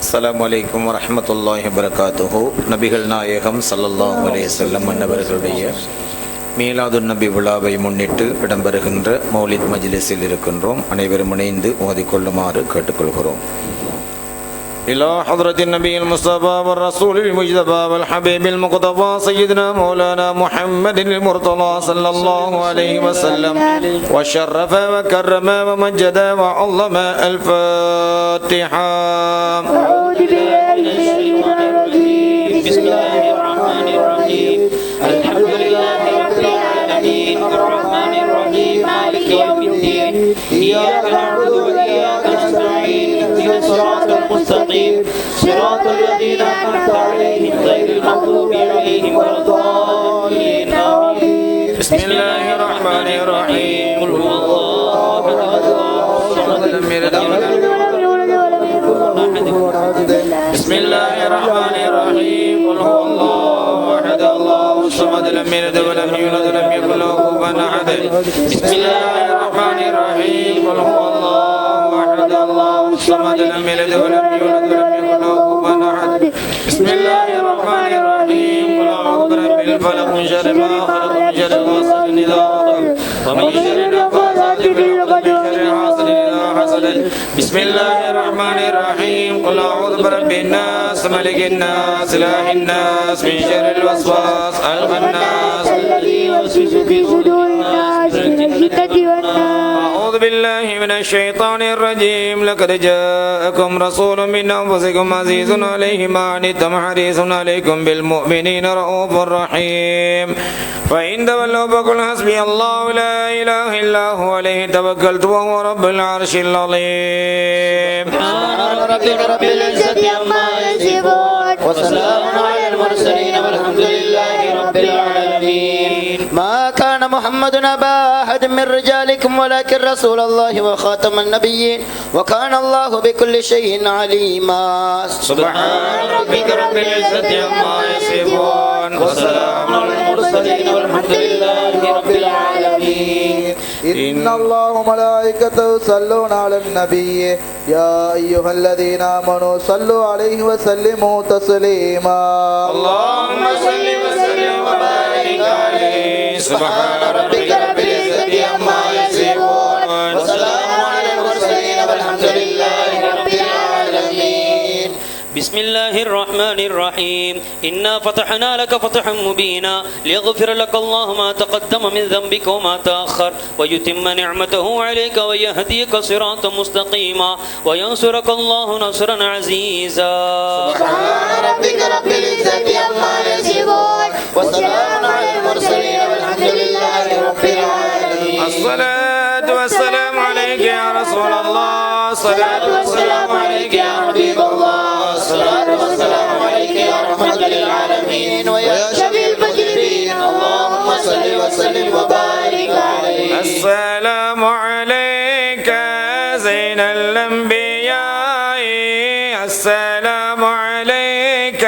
அஸ்ஸலாமு அலைக்கும் வரஹ்மத்துல்லாஹி வபரகாத்துஹு. நபிகள் நாயகம் ஸல்லல்லாஹு அலைஹி வஸல்லம் அன்னவர்களுடைய மீலாதுன் நபி விழாவை முன்னிட்டு இடம்பெறுகின்ற மௌலித் மஜ்லிஸில் இருக்கின்றோம். அனைவரும் இணைந்து ஓதிக்கொள்ளுமாறு கேட்டுக்கொள்கிறோம். إلى حضرة النبي المصطفى والرسول المجتبى والحبيب المقتفى سيدنا مولانا محمد المرتضى صلى الله عليه وسلم وشرف وكرم ومجد وعظم. الفاتحة. أعوذ بالله من الشيطان الرجيم. بسم الله الرحمن الرحيم. الحمد لله رب العالمين الرحمن الرحيم مالك يوم الدين. إياك نعبد وإياك نستعين. اهدنا الصراط المستقيم صراط الذين أنعمت عليهم غير المغضوب عليهم ولا الضالين. آمين. بسم الله الرحمن الرحيم. قل هو الله أحد الله الصمد لم يلد ولم يولد ولم يكن له كفوا أحد. بسم الله الرحمن الرحيم. قل هو الله أحد الله الصمد لم يلد ولم يولد ولم يكن له كفوا أحد. بسم الله الرحمن الرحيم. قل هو الله أحد الله الصمد لم يلد ولم يولد ولم يكن له كفوا أحد. بسم الله الرحمن الرحيم. قل أعوذ برب الفلق من شر ما خلق من شر غاسق إذا وقب ومن شر النفاثات في العقد من شر حاسد إذا حسد. بسم الله الرحمن الرحيم. قل أعوذ برب الناس ملك الناس إله الناس من شر الوسواس الخناس الذي يوسوس في صدور الناس من الجنة والناس. أعوذ بالله من الشيطان الرجيم. لقد جاءكم رسول من أنفسكم عزيز عليه ما عنتم حريص عليكم بالمؤمنين رؤوف رحيم. فإن تولوا فقل حسبي الله لا إله إلا هو عليه توكلت وهو رب العرش العظيم. سبحان ربك رب العزة عما يصفون وسلام على المرسلين والحمد لله رب العالمين. ما كان محمد أبا أحد من رجالكم ولكن رسول الله وخاتم النبيين وكان الله بكل شيء عليما. سبحان ربك رب العزة عما يصفون وسلام على المرسلين والحمد لله رب العالمين. إن الله وملائكته يصلون على النبي يا أيها الذين آمنوا صلوا عليه وسلموا تسليما. اللهم صل وسلم وبارك عليه. سبحان ربك رب العزة عما يصفون وسلام على المرسلين والحمد لله رب العالمين. بسم الله الرحمن الرحيم. إنا فتحنا لك فتحا مبينا ليغفر لك الله ما تقدم من ذنبك وما تأخر ويتم نعمته عليك ويهديك صراطا مستقيما وينصرك الله نصرا عزيزا. سبحان ربك رب العزة عما يصفون وسلام على المرسلين والحمد لله رب العالمين. الصلاة والسلام عليك يا رسول الله. الصلاة والسلام عليك يا حبيب الله. الصلاة والسلام عليك يا رحمة للعالمين ويا شفيع المذنبين. اللهم صل وسلم وبارك عليه. السلام عليك زين الأنبياء. السلام عليك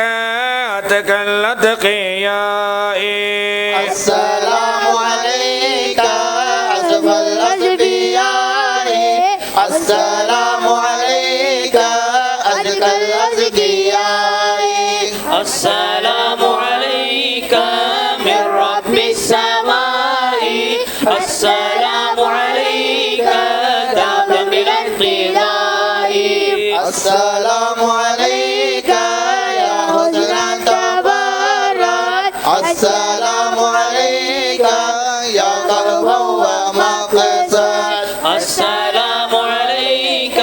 أتقى الأتقياء. السلام عليك أشرف الأنبياء. السلام عليك أزكى الأزكياء. السلام عليك من رب السماء. السلام عليك دابا من الانقضاء. السلام عليك يا حسن تبارك. السلام عليك يا قلبا ومقصد. السلام عليك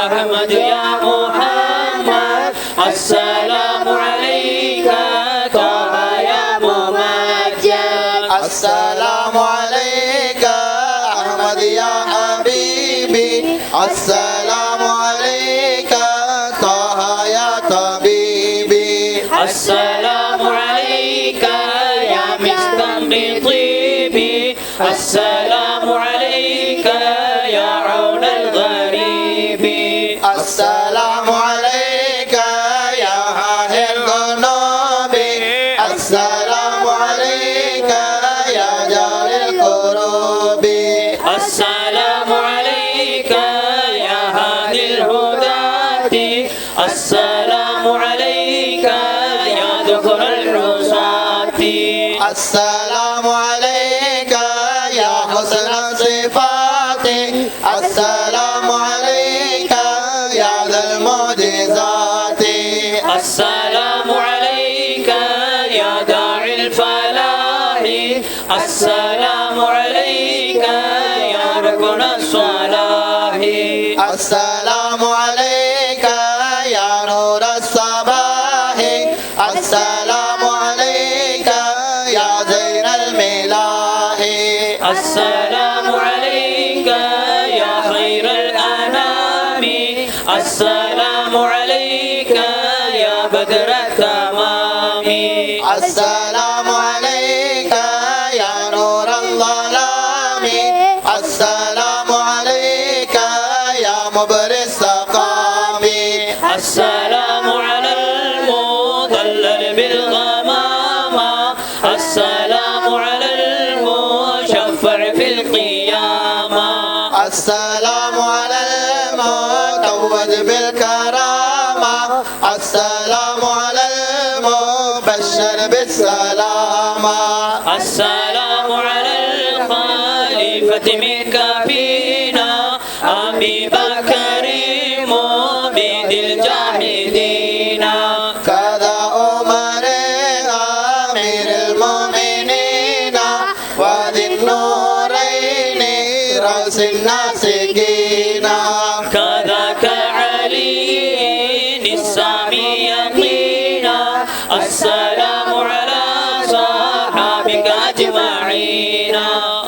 أحمد يا محمد. السلام عليك طه يا ممجد. السلام عليك أحمد يا حبيبي. السلام عليك طه يا طبيبي. السلام عليك يا مسكن بطيبي. السلام عليك يا عون الغريب. السلام عليك يا هادي القلوب. السلام عليك يا جار القلوب. السلام عليك يا هادي الهداة. السلام السلام عليك يا حسن الصفات السلام عليك يا ذا المعجزات السلام عليك يا داعي الفلاح السلام عليك يا ركن الصلاح السلام عليك يا نور الصباح السلام عليك يا زين الملاح السلام عليك يا خير الأنام السلام عليك يا بدر التمام السلام عليك يا نور الظلام السلام عليك يا مبرئ السقام السلام على المضلل بالغمامة السلام على المشفع في القيامة السلام على المتوج بالكرامة السلام على المبشر بالسلامة السلام على الخليفة منك فينا أبي بكر مبيد الجاهدين كذا عمر أمير المؤمنين وذي النورين رأس الناسكين كذاك علي السامي يقينا السلام على صحابك أجمعين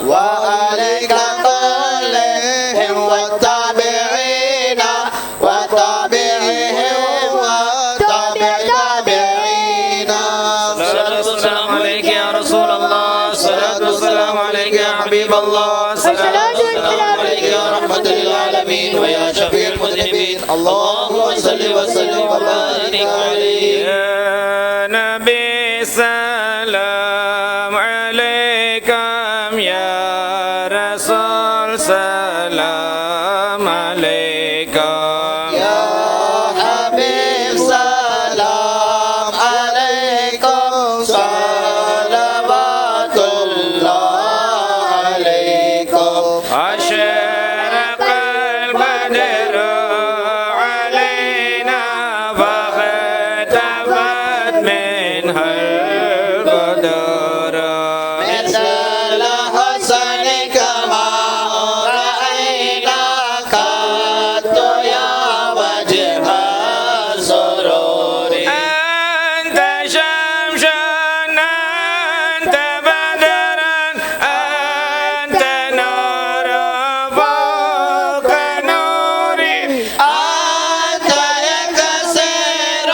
وعليك كلهم والتابعين وتابعهم وتابع تابعين الصلاة والسلام عليك يا رسول الله الصلاة والسلام عليك يا حبيب الله الصلاة والسلام عليك يا رحمة للعالمين ويا شفيع المذنبين اللهم صل وسلم وبارك عليه يا نبي سلام عليكم يا رسول سلام عليكم يا حبيب سلام عليكم صلوات الله عليكم أشرق البدر علينا فاختفت منها البدر مثل حسنك ما رأينا قط يا وجه السرور أنت شمس أنت بدر أنت نور فوق نوري أنت يكسر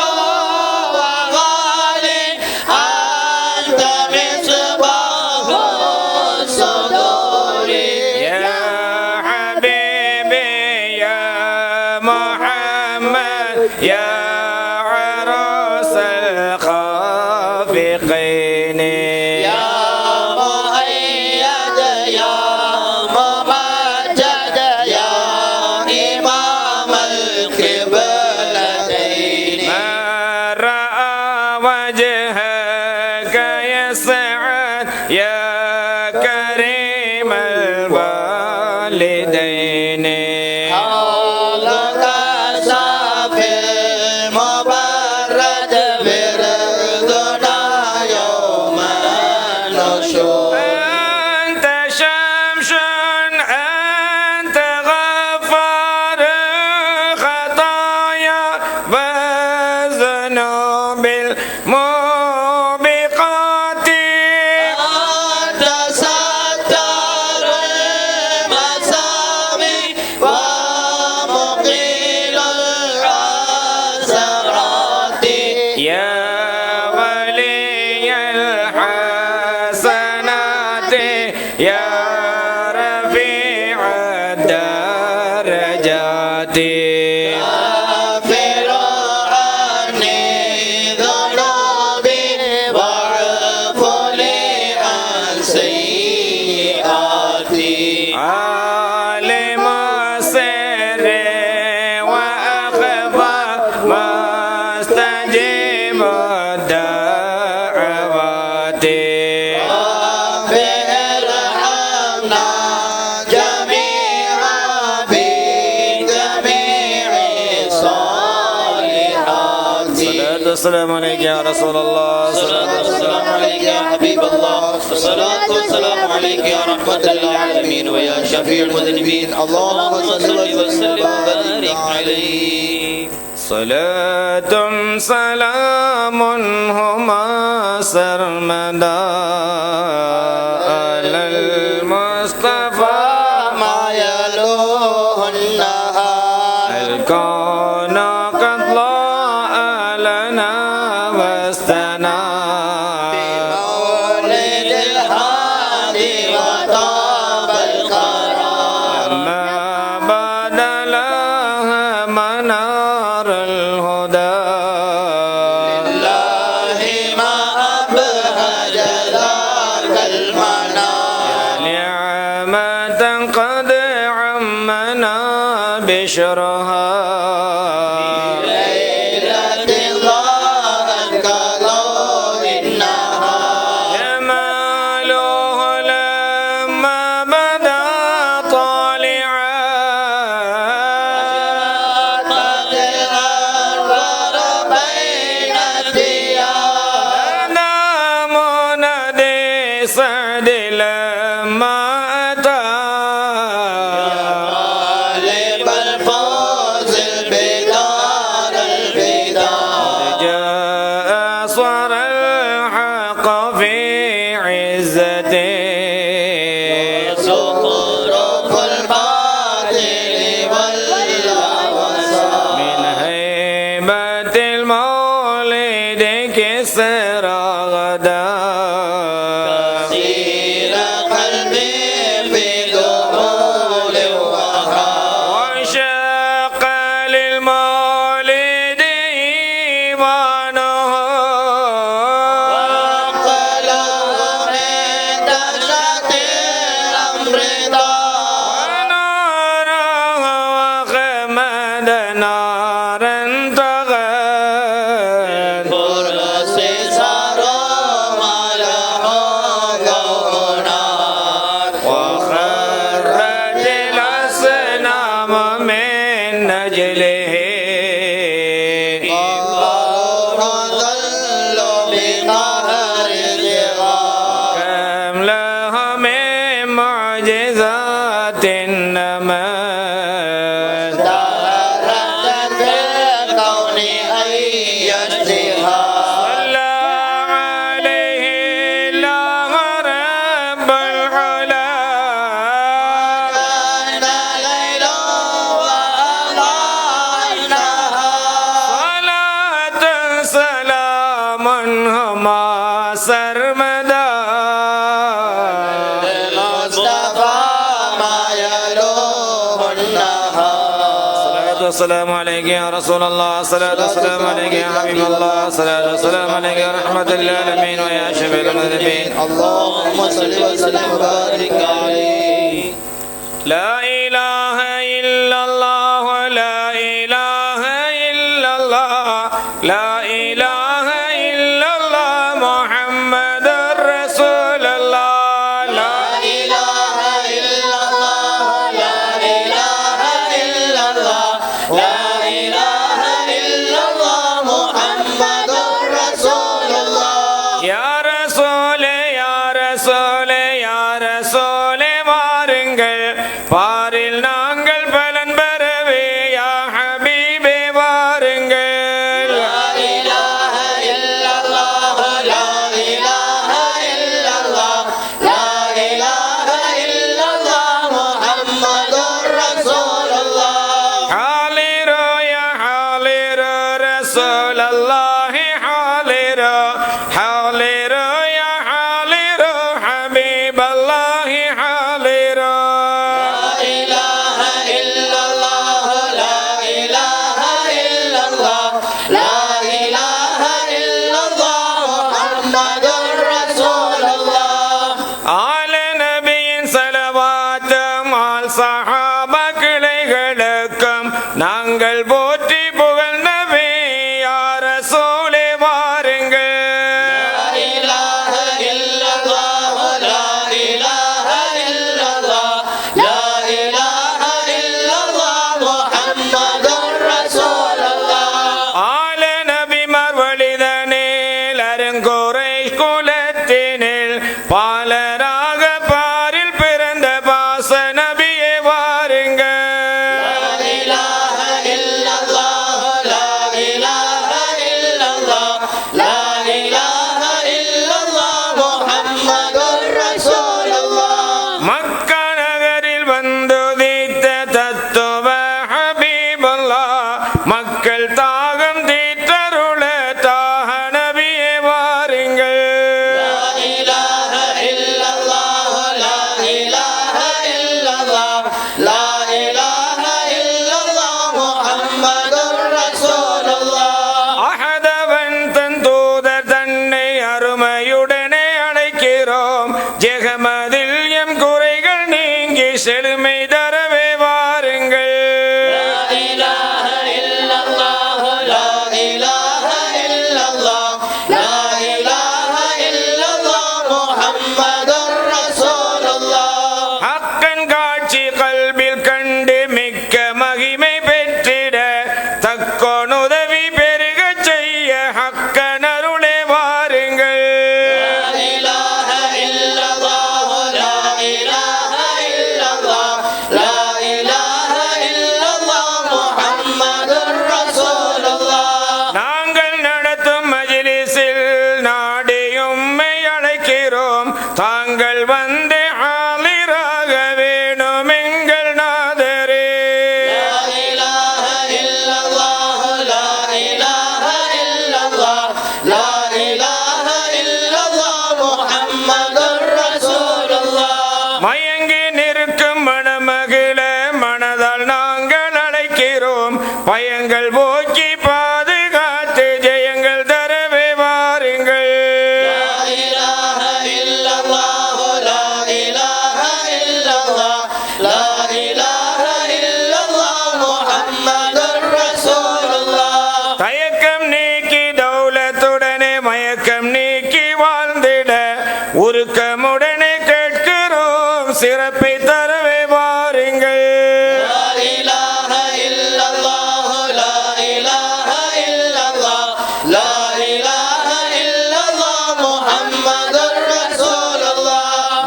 وغالي أنت مصباح الصدور يا حبيبي يا محمد يا عروس الخافقين يا مؤيد يا ممجد يا إمام القبلتين من رأى وجهك يسعد يا كريم الوالدين حولك صافي مبرد برضنا يوم النشور أنت شمس أنت غفار الخطايا والذنوب الموبقات أنت ستار المسامي ومقيل العثرات يا ولي الحسنات يا رفيع الدرجات غافر عني ذنوبي واعف لي عن سيئاتي عالم السر وأخفى مستجيب الدعوات ارحمنا جميعا بجميع الصالحات. الصلاة والسلام عليك يا رسول الله، الصلاة والسلام عليك يا حبيب الله، الصلاة والسلام عليك يا رحمة للعالمين ويا شفيع المذنبين. اللهم صل وسلم وبارك عليه. صلاة سلام هما سرمدا على المصطفى ما يلوه النهار الكون قد ضاء لنا واستنى بمولد الهادي وطاب القرار لما بدا لها منار الهدى لله ما أبهج ذاك المنار نعمة قد عمنا بشرها ليلة ضاءت كضوء النهار جماله لما بدا طالعا قد الأنوار بين الديار نام نادي سعد لما أتى طالب الفوز البدار البدار جاء صار الحق في عزته زخرف الباطل والوسام من هيبة المولد كسرى غدا سير قلبي في ذهول وهام وشاق للمولد إيمانه وقلوب من دهشة الأمر ضاع وناره وخمد نارا طغت فرس صاروا ما له نار وخرت الأصنام من أجله ظلوا بقهر الصغار كم له من معجزات نمت دهرت في الكون أي ازدهار صلى عليه الله رب العلا كان ليلا وأضاء النهار صلاة سلام هما سرمدا المصطفى ما يلوه النهار الصلاة والسلام عليك يا رسول الله، الصلاة والسلام عليك يا حبيب الله، الصلاة والسلام عليك يا رحمة للعالمين ويا شفيع المذنبين. اللهم صل وسلم وبارك عليه. لا إله إلا الله، لا إله إلا الله، لا إله إلا الله محمد رسول الله. لا إله إلا الله لا إله إلا الله لا إله إلا الله محمد رسول الله يا رسول يا رسول يا رسول வாருங்கள் பாரில் நாங்கள் பலன் பெறவே யா ஹபீபே வாருங்கள் لا إله إلا الله لا إله إلا الله لا إله إلا الله محمد رسول الله حاضروا يا حاضر رسول الله حاضروا حاضروا يا حاضر حبيب பாசத்தினில் பாலராக பாரில் பிறந்த பாச நபியே வாருங்கள். மக்கா நகரில் வந்துதித்த தத்துவ ஹபீபல்லா மக்கள் தாகம் தீற்றருள தாக நபியே வாருங்கள். அஹதவன் தன் தூதர் தன்னை அருமையுடனே அழைக்கிறோம். ஜெகமதில் எம் குறைகள் நீங்கி செழுமை தரவே வாருங்கள். ஹக்கன் காட்சி கல்பில் கண்டு மிக்க மகிமை பெற்றிட தக்கோன் உதவி பெருகச் செய்ய ஹக்கன் அருளே வாருங்கள். நாங்கள் நடத்தும் மஜ்லிஸில் நாடியும்மை அழைக்கிறோம். தாங்கள் வந்து ஆலிராக வேணும் எங்கள் நாதரே. மயங்கி நிற்கும் மணமகிழ மனதால் நாங்கள் அழைக்கிறோம். பயங்கள் போக்கி பாதுகாத்து ஜெயங்கள் தரவே வாருங்கள். தயக்கம் நீக்கி தௌலத்துடனே மயக்கம் நீக்கி வாழ்ந்திட உருக்கமுடனே கேட்கிறோம். சிறப்பை தரவே வாருங்கள்.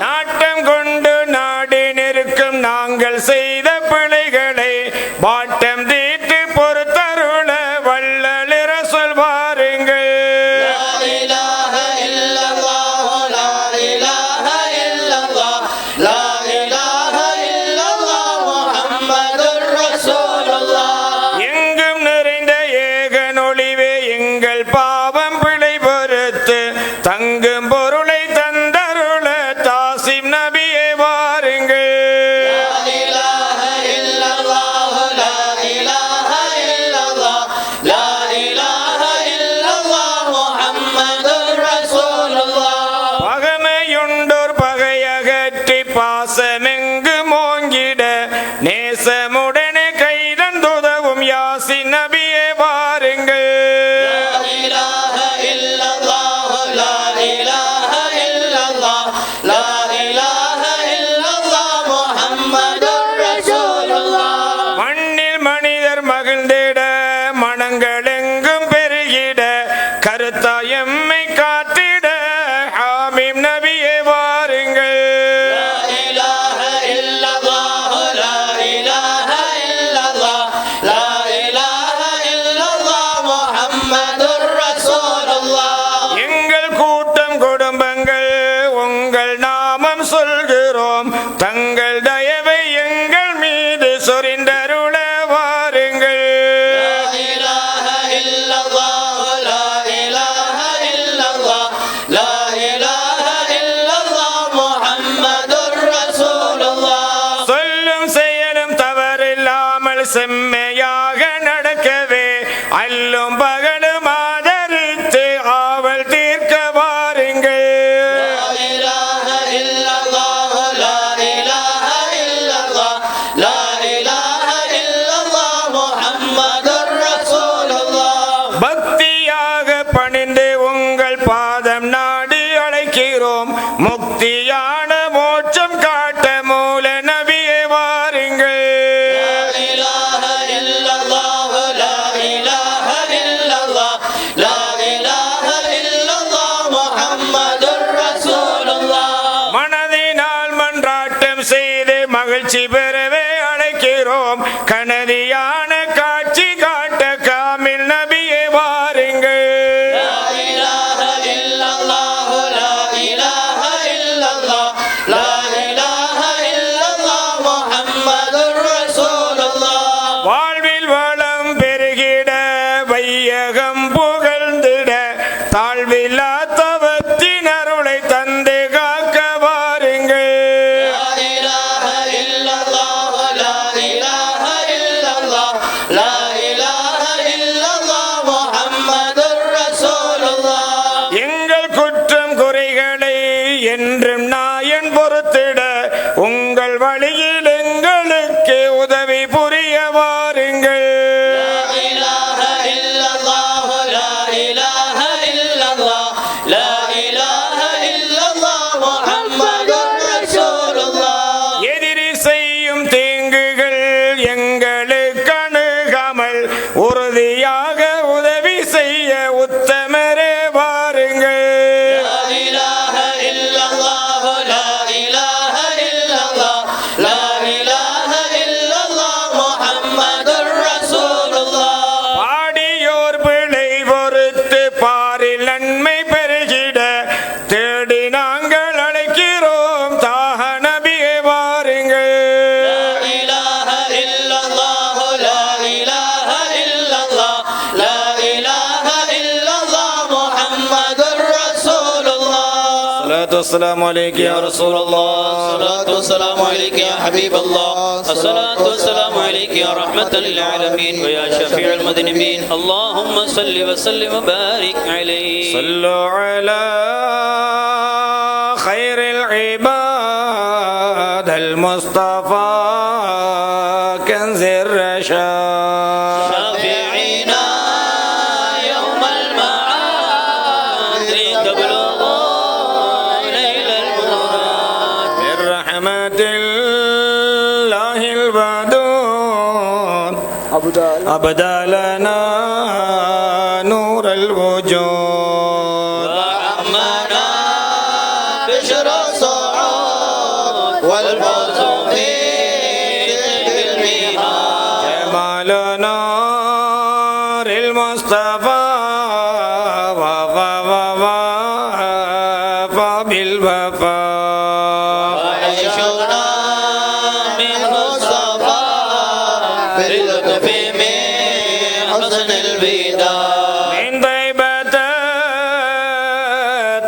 நாட்டம் கொண்டு நாடி நிற்கும் நாங்கள் செய்த பிழைகளை பாட்டம் தீட்டு பொறுத்தருள வள்ளலிர சொல்வாருங்கள். எங்கும் நிறைந்த ஏகனொளிவே எங்கள் பாவம் பிழை பொறுத்து தங்கும் பொருளை தந்தருள தாசிம் நபியே வாருங்கள். பகமையுண்டோர் பகையகற்றி பாசமெங்கு மோங்கிட நேசமுடனே கைதந்துதவும் யாசி நபியே வாருங்கள். மண்ணில் மனிதர் மகிழ்ந்திட மனங்கள் எங்கும் பெருகிட கருத்தாயம்மை காத்திட ஹாமீம் நபியே வாருங்கள். எங்கள் கூட்டம் குடும்பங்கள் உங்கள் நாமம் சொல்கிறோம். தங்கள் தயவை எங்கள் மீது சொரிந்தருள வாருங்கள். சொல்லும் செயலும் தவறில்லாமல் செம்மையாக நடக்கவே அல்லும் பகலும் ஆதரித்து ஆவல் தீர்க்க வாருங்கள். பக்தியாக பணிந்து உங்கள் பாதம் நாடி அழைக்கிறோம். முக்தியான மோட்சம் காட்ட மூல நபியே வாருங்கள். மகிழ்ச்சி பெறவே அழைக்கிறோம். கனதியான காட்சி காட்ட காமில் நபியே வாருங்கள். வாழ்வில் வளம் பெருகிட வையகம் புகழ்ந்திட தாழ்வில்லா தவத்தின் அருளை தந்து காக்க வாருங்கள். எங்கள் குற்றம் குறைகளை என்றும் நாயன் பொறுத்திட உங்கள் வழியில் எங்களுக்கு உதவி புரிய வாருங்கள். எதிரி செய்யும் தீங்குகள் எங்களுக்கு அணுகாமல் உறுதியாக உதவி செய்ய உத்தமரே வாருங்கள். பாடியோர் பிழை பொறுத்து பாரில் நன்மை பெருகிட தேடி நாங்கள் அழைக்கிறோம். தாக நபியே வாருங்கள். السلام عليك يا رسول الله. الصلاة والسلام عليك يا حبيب الله. الصلاة والسلام عليك يا رحمة للعالمين ويا شفيع المذنبين. اللهم صل وسلم وبارك عليه. صلوا على خير العباد المصطفى كنز الرشاد شافعينا يوم المعاد تبلغ ليل المراد. برحمة الله الودود أبدى لنا نور الوجود. وعمنا بشر الصعود والفوز في الميعاد. جمال نور المصطفى وفى بالوفاء. وعيشنا منه صفا باللطف من حسن البداية. من طيبة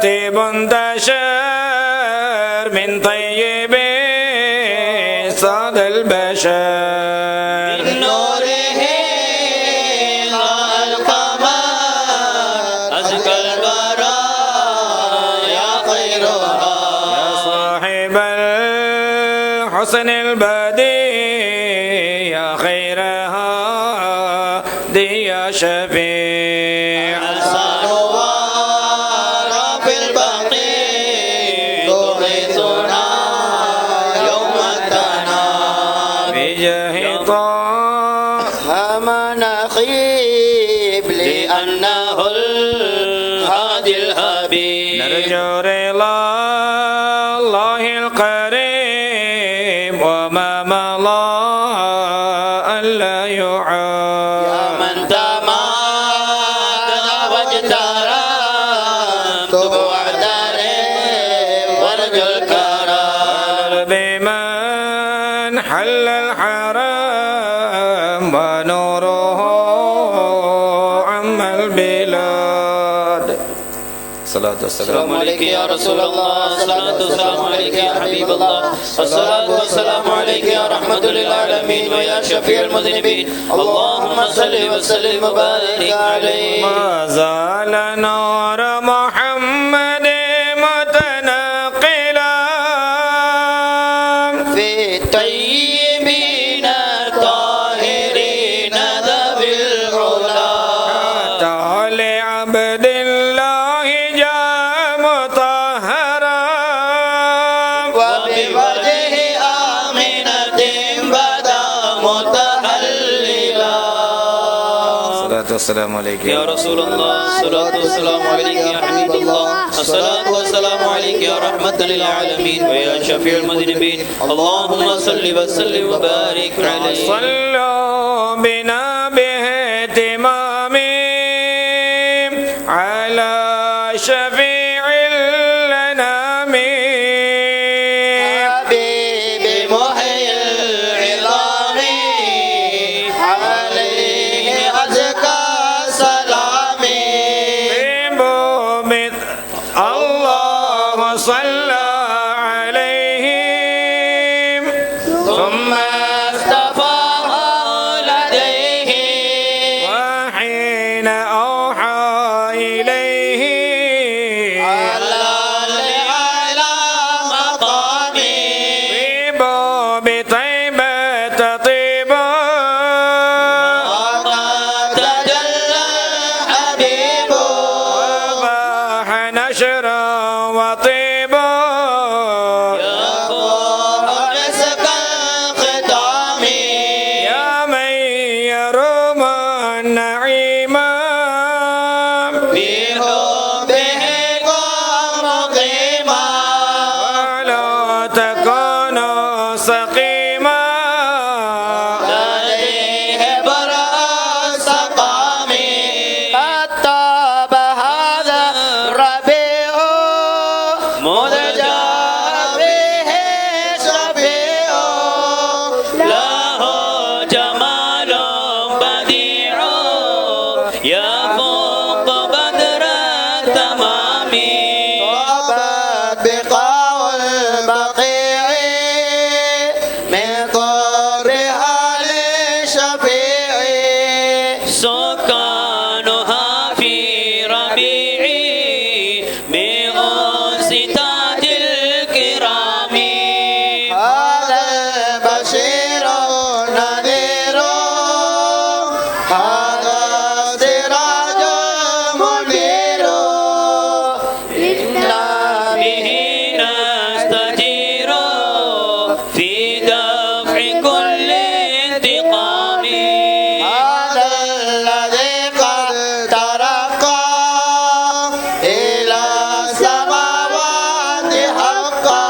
طيب انتشر من طيب صاد البشر. من نوره ضاء القمر أزكى البرايا خيرها. يا صاحب الحسن البديع يا خيرها دي يا شفيع. الصنوار في البقيع تغيثنا يوم التنام. بجاه طه مناخيب لأنه الهادي الحبيب. نرجو رضا الله القريب وما مضى ألا يعاد. يا من تمادى واجترى تبعد ورجو الكرم. بمن حل الحرام ونوره عم البلاد. صلاة والسلام السلام عليك يا رسول الله. الصلاة والسلام عليك يا حبيب الله. الصلاة والسلام عليك يا رحمة للعالمين ويا شفيع المذنبين. اللهم صل وسلم وبارك عليه. ما زال نور محمد متنقلا في الطيبين الطاهرين ذوي العلا. حتى لعبد الله جاء مطهرا وبوجه آمنة بدا متهللا. الصلاة والسلام عليك يا رسول الله. الصلاة والسلام عليك يا حبيب الله. الصلاة والسلام عليك يا رحمة للعالمين ويا شفيع المذنبين اللهم صل وسلم وبارك عليه. صلوا بنا باهتمام على شفيع الأنام حبيب محيي العظام عليه أزكى سلامي. الله صلى عليهم ثم اصطفاه لديه وحين أوحى إليه على مقامي. بطيبة طيبا وقد تجلى الحبيب وباح نشرا وطيبا يفوح مسك الختام. يا من يروم النعيما بحبه قام مقيما ولا تكون سقيما لديه برأ السقام. قد طاب هذا الربيع مذ جاء به شفيع. له جمال بديع يفوق بدر التمام. طابت بقاع البقيع من قربها للشفيع. سكانها في ربيع بأنس تاج الكرام. هذا البشير النذير هذا سراج منير. إنا به نستجير في دفع كل انتقام. هذا الذي قد ترقى إلى السماوات حقا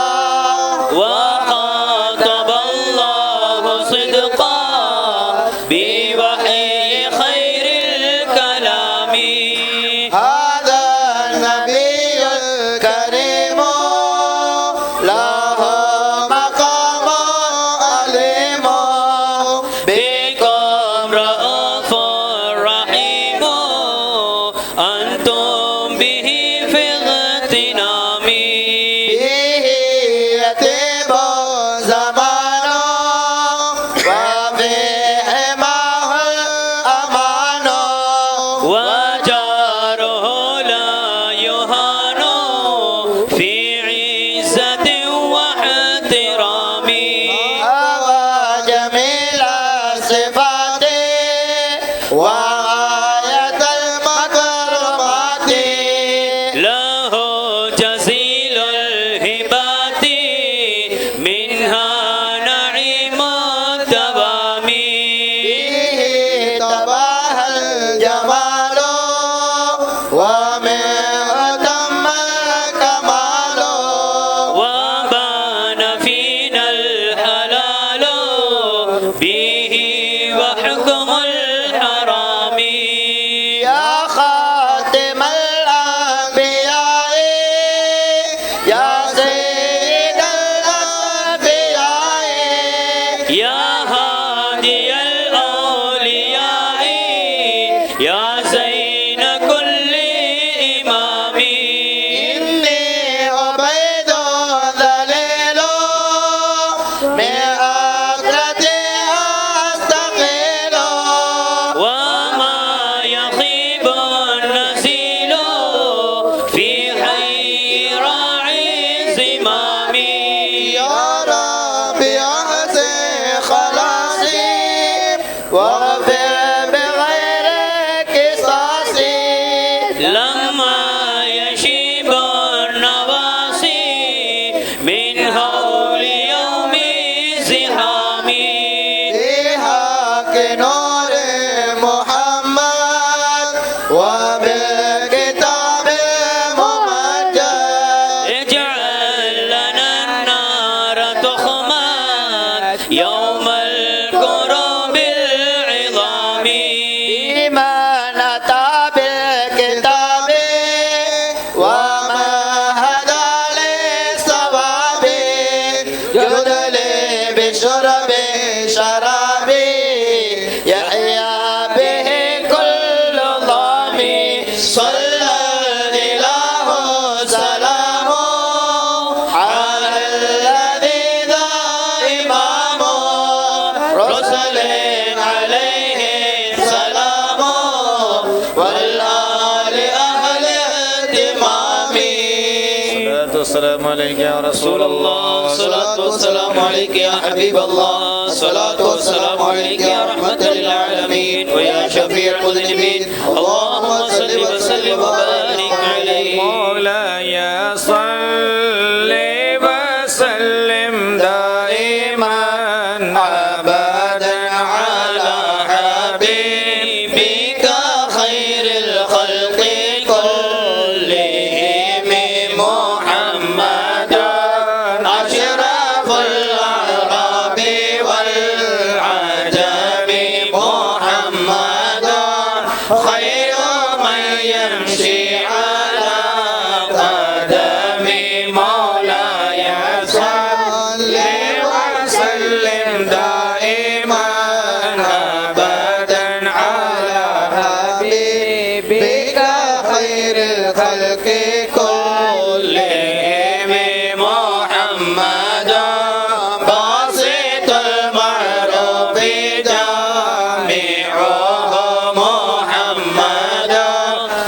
وخاطب الله صدقا بوحي خير الكلام. هذا النبي الكريم له مقام عليم بكم رؤوف رحيم أنتم به في اغتنام. به يتيم زمان وفيه معه الأمان وجاره لا يهان في عزة واحترام. هو جميل الصفات وغاية المكرمات له جزيل الهبات منها نعيم الدوام. به تباهى الجمال ومنه تم الكمال وبان فينا الحلال به وحكم الحرام. يا خاتم الأنبياء يا سيد الأنبياء يا هادي الأولياء يا زين كل إمام. إني عبيد ذليل من أكرتي أستقيل وما يخيب النسيل في حي راعي زمامي. يا ربي أحسن خلاصي واغفر بغير قصاصي. لما يشيب النواصي من هول يوم زحامي. بحق نور محمد وبالكتاب الممجد شربي شرابي يحيا به كل ظامي صلى الإله سلامه على الذي ذا إمام رسل عليه سلام والآل أهل اهتمام. السلام عليك يا رسول الله، الصلاة والسلام عليك يا حبيب الله، الصلاة والسلام عليك يا رحمة للعالمين ويا شفيع المذنبين. اللهم صل وسلم وبارك عليه. مولاي صل وسلم دائما أبدا على حبيبك خير الخلق كلهم محمدا أشرف الأعراب والعجم محمدا خير من يمشي على قدم مولاي صل وسلم دائما أبدا على حبيبك خير الخلق كلهم محمدا باسط المعروف جامعه محمدا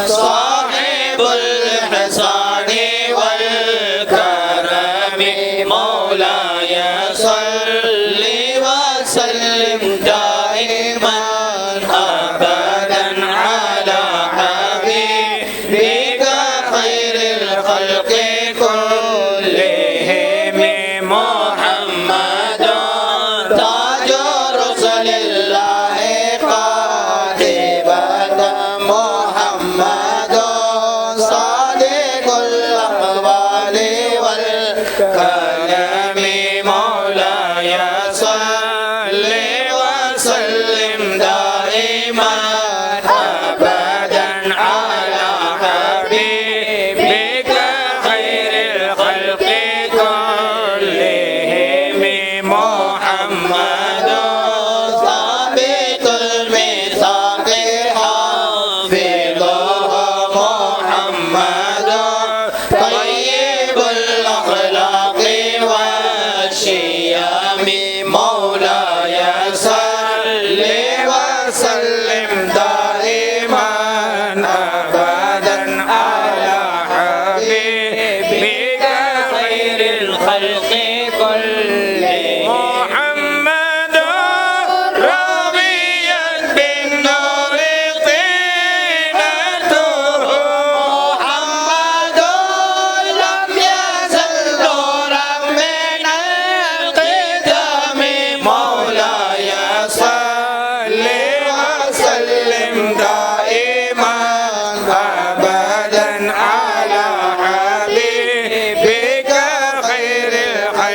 صاحب الإحسان والكرم مولاي صل وسلم دائما أبدا على حبيبك خير الخلق كلهم محمدا تاج رسل الله قاطبة محمدا صادق الأقوال والكلام مولاي صل وسلم دائما أبدا على حبيبك خير الخلق كلهم محمدا ثابت الميثاق حافظه محمدا طيب الأخلاق والشيام مولاي صل وسلم دائما أبدا على حبيبك خير الخلق كلهم محمدا ربيت بالنور طينته محمدا لم يزل نورا من القدم مولاي صل وسلم دائما أبدا على حبيبك خير الخلق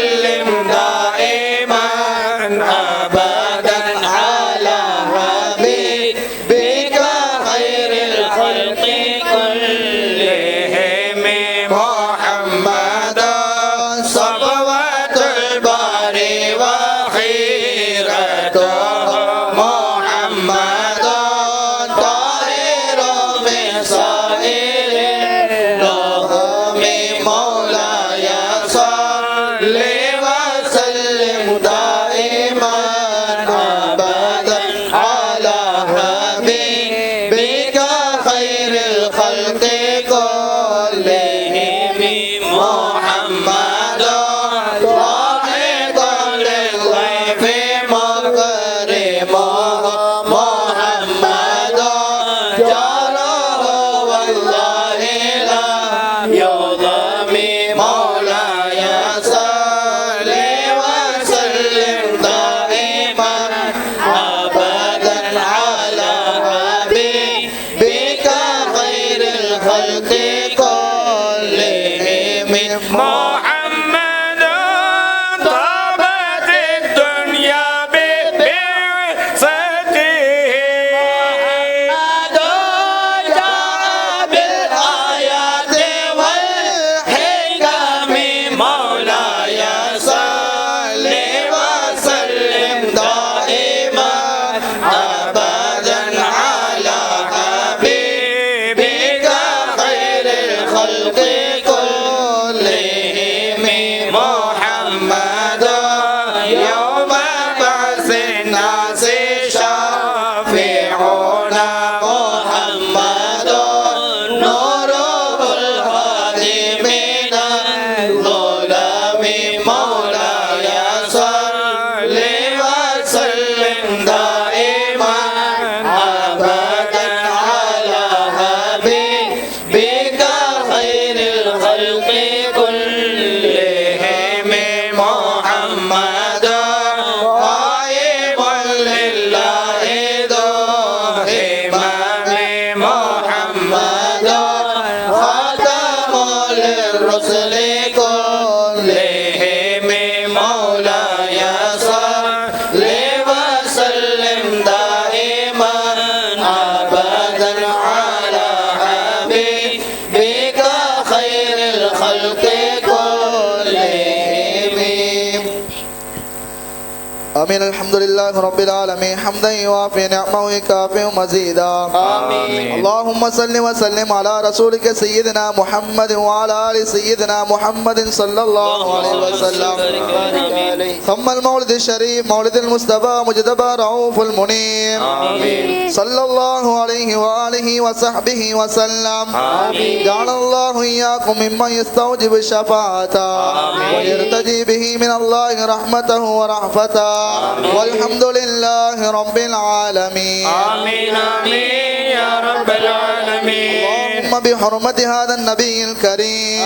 وسلم دائما أبدا على حبيبك خير الخلق كلهم محمد صفوة الباري وخيرته محمد طاهر من سائر الأمم مولاي صل وسلم دائما أبدا على حبيبك خير الخلق كلهم محمد راحقا للضيف مكرمه محمد جاره والله لا يظلم مولاي صل وسلم دائما أبدا على حبيبك خير الخلق كلهم محمد طابت الدنيا ببعثته محمد جاء بالآيات والحكم مولاي صل وسلم دائما أبدا على حبيبك خير الخلق كلهم محمد يوم بعث الناس شافعنا محمد نوره الهادي من الظلام مولاي صل وسلم دائما أبدا على حبيبك خير الخلق كلهم محمد غائب لله ذو همم محمد خاتم للرسل كلهم مولاي صل وسلم دائما أبدا على حبيبك خير الخلق كلهم آمين. الحمد لله رب العالمين حمدا يوافي نعمه ويكافئ مزيدا. آمين. اللهم صل وسلم على رسولك سيدنا محمد وعلى آل سيدنا محمد صلى الله عليه وسلم. ثم المولد الشريف مولد المصطفى مجتبى رؤوف المنيب آمين. صلى الله عليه وآله وصحبه وسلم. آمين. جعل الله إياكم ممن يستوجب الشفاعة ويرتجي به من الله رحمته ورحفته. والحمد لله رب العالمين. آمين آمين يا رب العالمين. اللهم بحرمة هذا النبي الكريم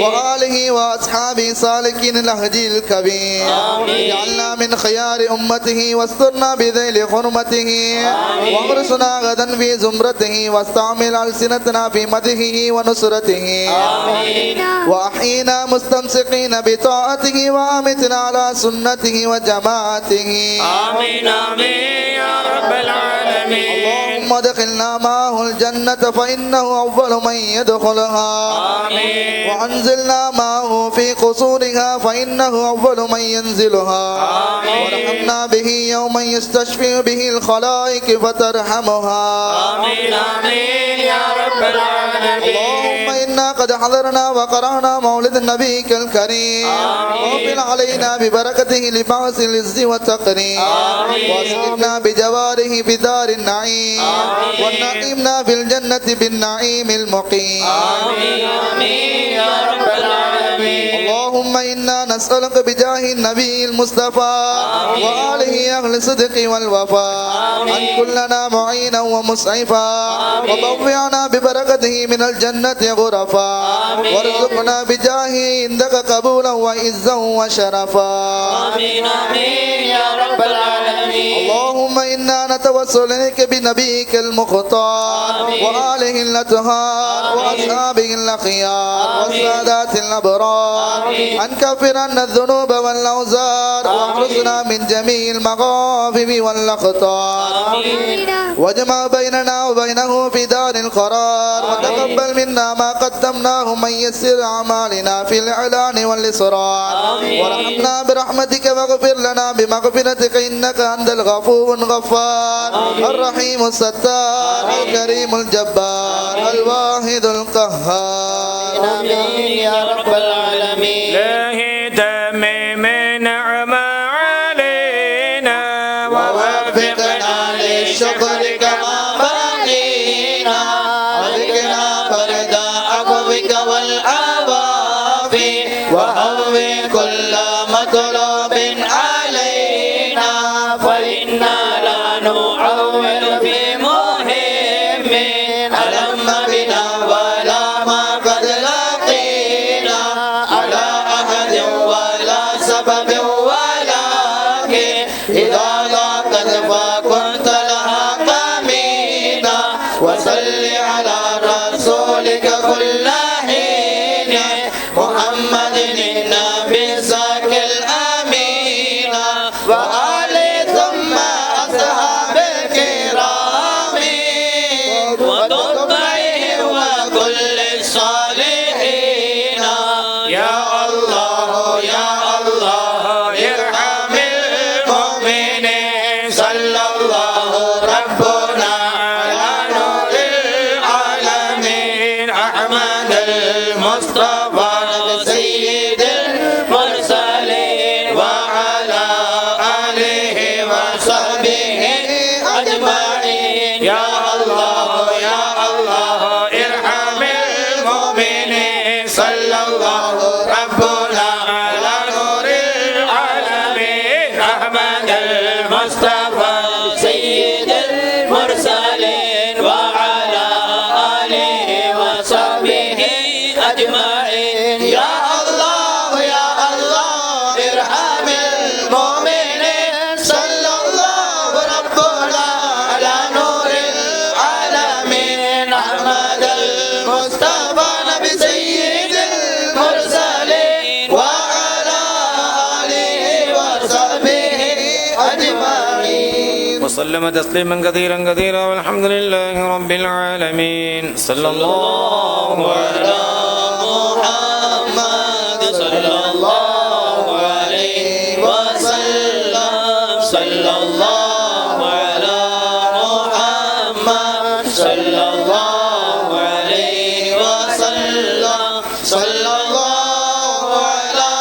وآله وأصحابه سالكين الهدي الكبير اجعلنا من خيار أمته واسترنا بذيل حرمته واغرسنا غدا في زمرته واستعمل ألسنتنا في مدحه ونصرته وأحينا مستمسكين بطاعته وأمتنا على سنته وجماعته. آمين آمين يا رب العالمين. اللهم ادخلنا معه الجنة فإنه أول من يدخلها. آمين. وأنزلنا معه في قصورها فإنه أول من ينزلها. آمين. وارحمنا به يوم يستشفي به الخلائق فترحمها. آمين آمين يا رب العالمين. اللهم إنا قد حضرنا وقرأنا مولد نبيك الكريم وقبل علينا ببركته لبعث العز والتقريم واسكننا بجواره بدار النعيم ونعيمنا في الجنة بالنعيم المقيم. آمين آمين يا رب العالمين. اللهم إنا نسألك بجاه النبي المصطفى وآله أهل الصدق والوفاء أن كلنا معينا ومسعفا وطوعنا ببركته من الجنة غرفا وارزقنا بجاهه عندك قبولا وعزا وشرفا. آمين آمين يا رب العالمين. اللهم فإنا نتوسل إليك بنبيك المختار وآله الأطهار وأصحابه الأخيار والسادات الأبرار أن كفر عنا الذنوب والأوزار واحرسنا من جميع المغافب والأخطار واجمع بيننا وبينه في دار القرار وتقبل منا ما قدمناه من يسر أعمالنا في الإعلان والإسرار ورحمنا برحمتك واغفر لنا بمغفرتك إنك أنت الغفور الغفار الرحيم الستار الكريم الجبار الواحد القهار آمين يا رب العالمين. له تمم نعمة علينا ووفقنا للشكر كما بنينا وذكرنا برد عفوك والعوافي وهون كل مطلوب علينا فإنا لا نعول في مهم ألم بنا ولا ما قد لقينا على أحد ولا سبب ولكن إذا ضاقت فكنت لها كمينا وصل على رسولك كل حين محمد النبي الزكي الأمين وآل ثم أصحاب الكرام وتبعهم وكل الصالحين يا الله يا الله ارحم المؤمنين صلى الله ربنا على نور العالمين أحمد المصطفى سيد المرسلين وعلى آله وصحبه أجمعين يا الله يا الله ارحم المؤمنين صلى الله ربنا على نور العالمين أحمد المصطفى سيد المرسلين وعلى آله وصحبه أجمعين يا الله يا الله ارحم المؤمنين صلى الله ربنا على نور العالمين أحمد المصطفى نبي سيد المرسلين وعلى آله وصحبه أجمعين وسلم تسليما كثيرا كثيرا والحمد لله رب العالمين صلى الله على محمد صلى الله عليه وسلم صلى الله على محمد صلى الله عليه وسلم صلى الله على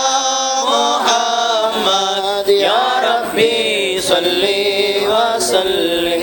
محمد يا ربي صل وسلم.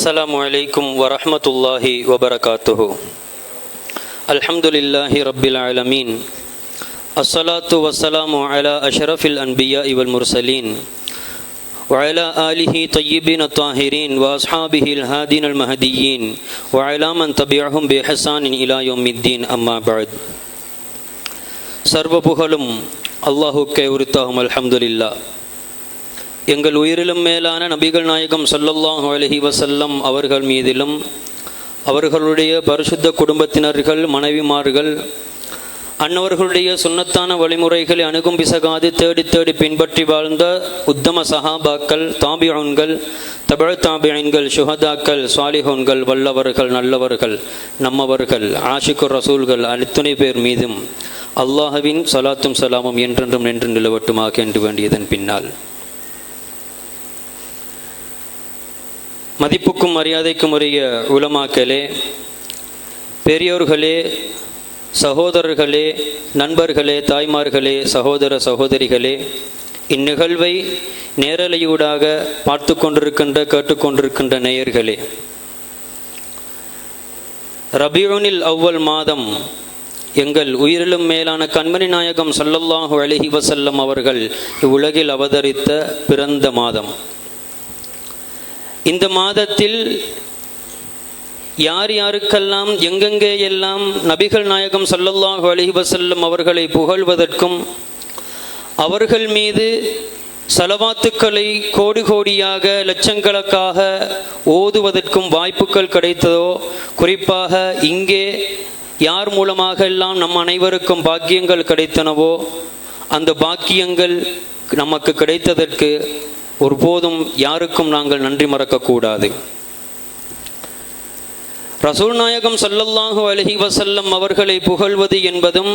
السلام عليكم ورحمة الله وبركاته. الحمد لله رب العالمين. الصلاة والسلام على أشرف الأنبياء والمرسلين وعلى آله طيبين الطاهرين وأصحابه الهادين المهديين وعلى من تبعهم بإحسان إلى يوم الدين. أما بعد. சர்வ புகழும் அல்லாஹுக்கே உரித்தாகும். அல்ஹம்துலில்லாஹ். எங்கள் உயிரிலும் மேலான நபிகள் நாயகம் ஸல்லல்லாஹு அலைஹி வஸல்லம் அவர்கள் மீதிலும் அவர்களுடைய பரிசுத்த குடும்பத்தினர்கள், மனைவிமார்கள், அன்னவர்களுடைய சுன்னத்தான வழிமுறைகளை அணுகும் பிசகாது தேடி தேடி பின்பற்றி வாழ்ந்த உத்தம சஹாபாக்கள், தாபிஊன்கள், தபஅ தாபிஈன்கள், ஷுஹதாக்கள், சாலிஹூன்கள், வல்லவர்கள், நல்லவர்கள், நம்மவர்கள், ஆஷிகுர் ரசூல்கள் அத்துணை பேர் மீதும் அல்லாஹ்வின் ஸலாத்தும் ஸலாமும் என்றென்றும் நின்று நிலவட்டுமாக என்று வேண்டியதன் பின்னால், மதிப்புக்கும் மரியாதைக்கும் உரிய உலமாக்களே, பெரியோர்களே, சகோதரர்களே, நண்பர்களே, தாய்மார்களே, சகோதர சகோதரிகளே, இந்நிகழ்வை நேரலையூடாக பார்த்து கொண்டிருக்கின்ற கேட்டுக்கொண்டிருக்கின்ற நேயர்களே, ரபியூனில் அவ்வல் மாதம் எங்கள் உயிரிலும் மேலான கண்மணி நாயகம் ஸல்லல்லாஹு அலைஹி வஸல்லம் அவர்கள் இவ்வுலகில் அவதரித்த பிறந்த மாதம். இந்த மாதத்தில் யார் யாருக்கெல்லாம் எங்கெங்கே எல்லாம் நபிகள் நாயகம் ஸல்லல்லாஹு அலைஹி வஸல்லம் அவர்களை புகழ்வதற்கும் அவர்கள் மீது ஸலவாத்துக்களை கோடி கோடியாக லட்சக்கணக்காக ஓதுவதற்கும் வாய்ப்புகள் கிடைத்ததோ, குறிப்பாக இங்கே யார் மூலமாக எல்லாம் நம் அனைவருக்கும் பாக்கியங்கள் கிடைத்தனவோ அந்த பாக்கியங்கள் நமக்கு கிடைத்ததற்கு ஒருபோதும் யாருக்கும் நாங்கள் நன்றி மறக்கக்கூடாது. ரசூல் நாயகம் ஸல்லல்லாஹு அலைஹி வஸல்லம் அவர்களை புகழ்வது என்பதும்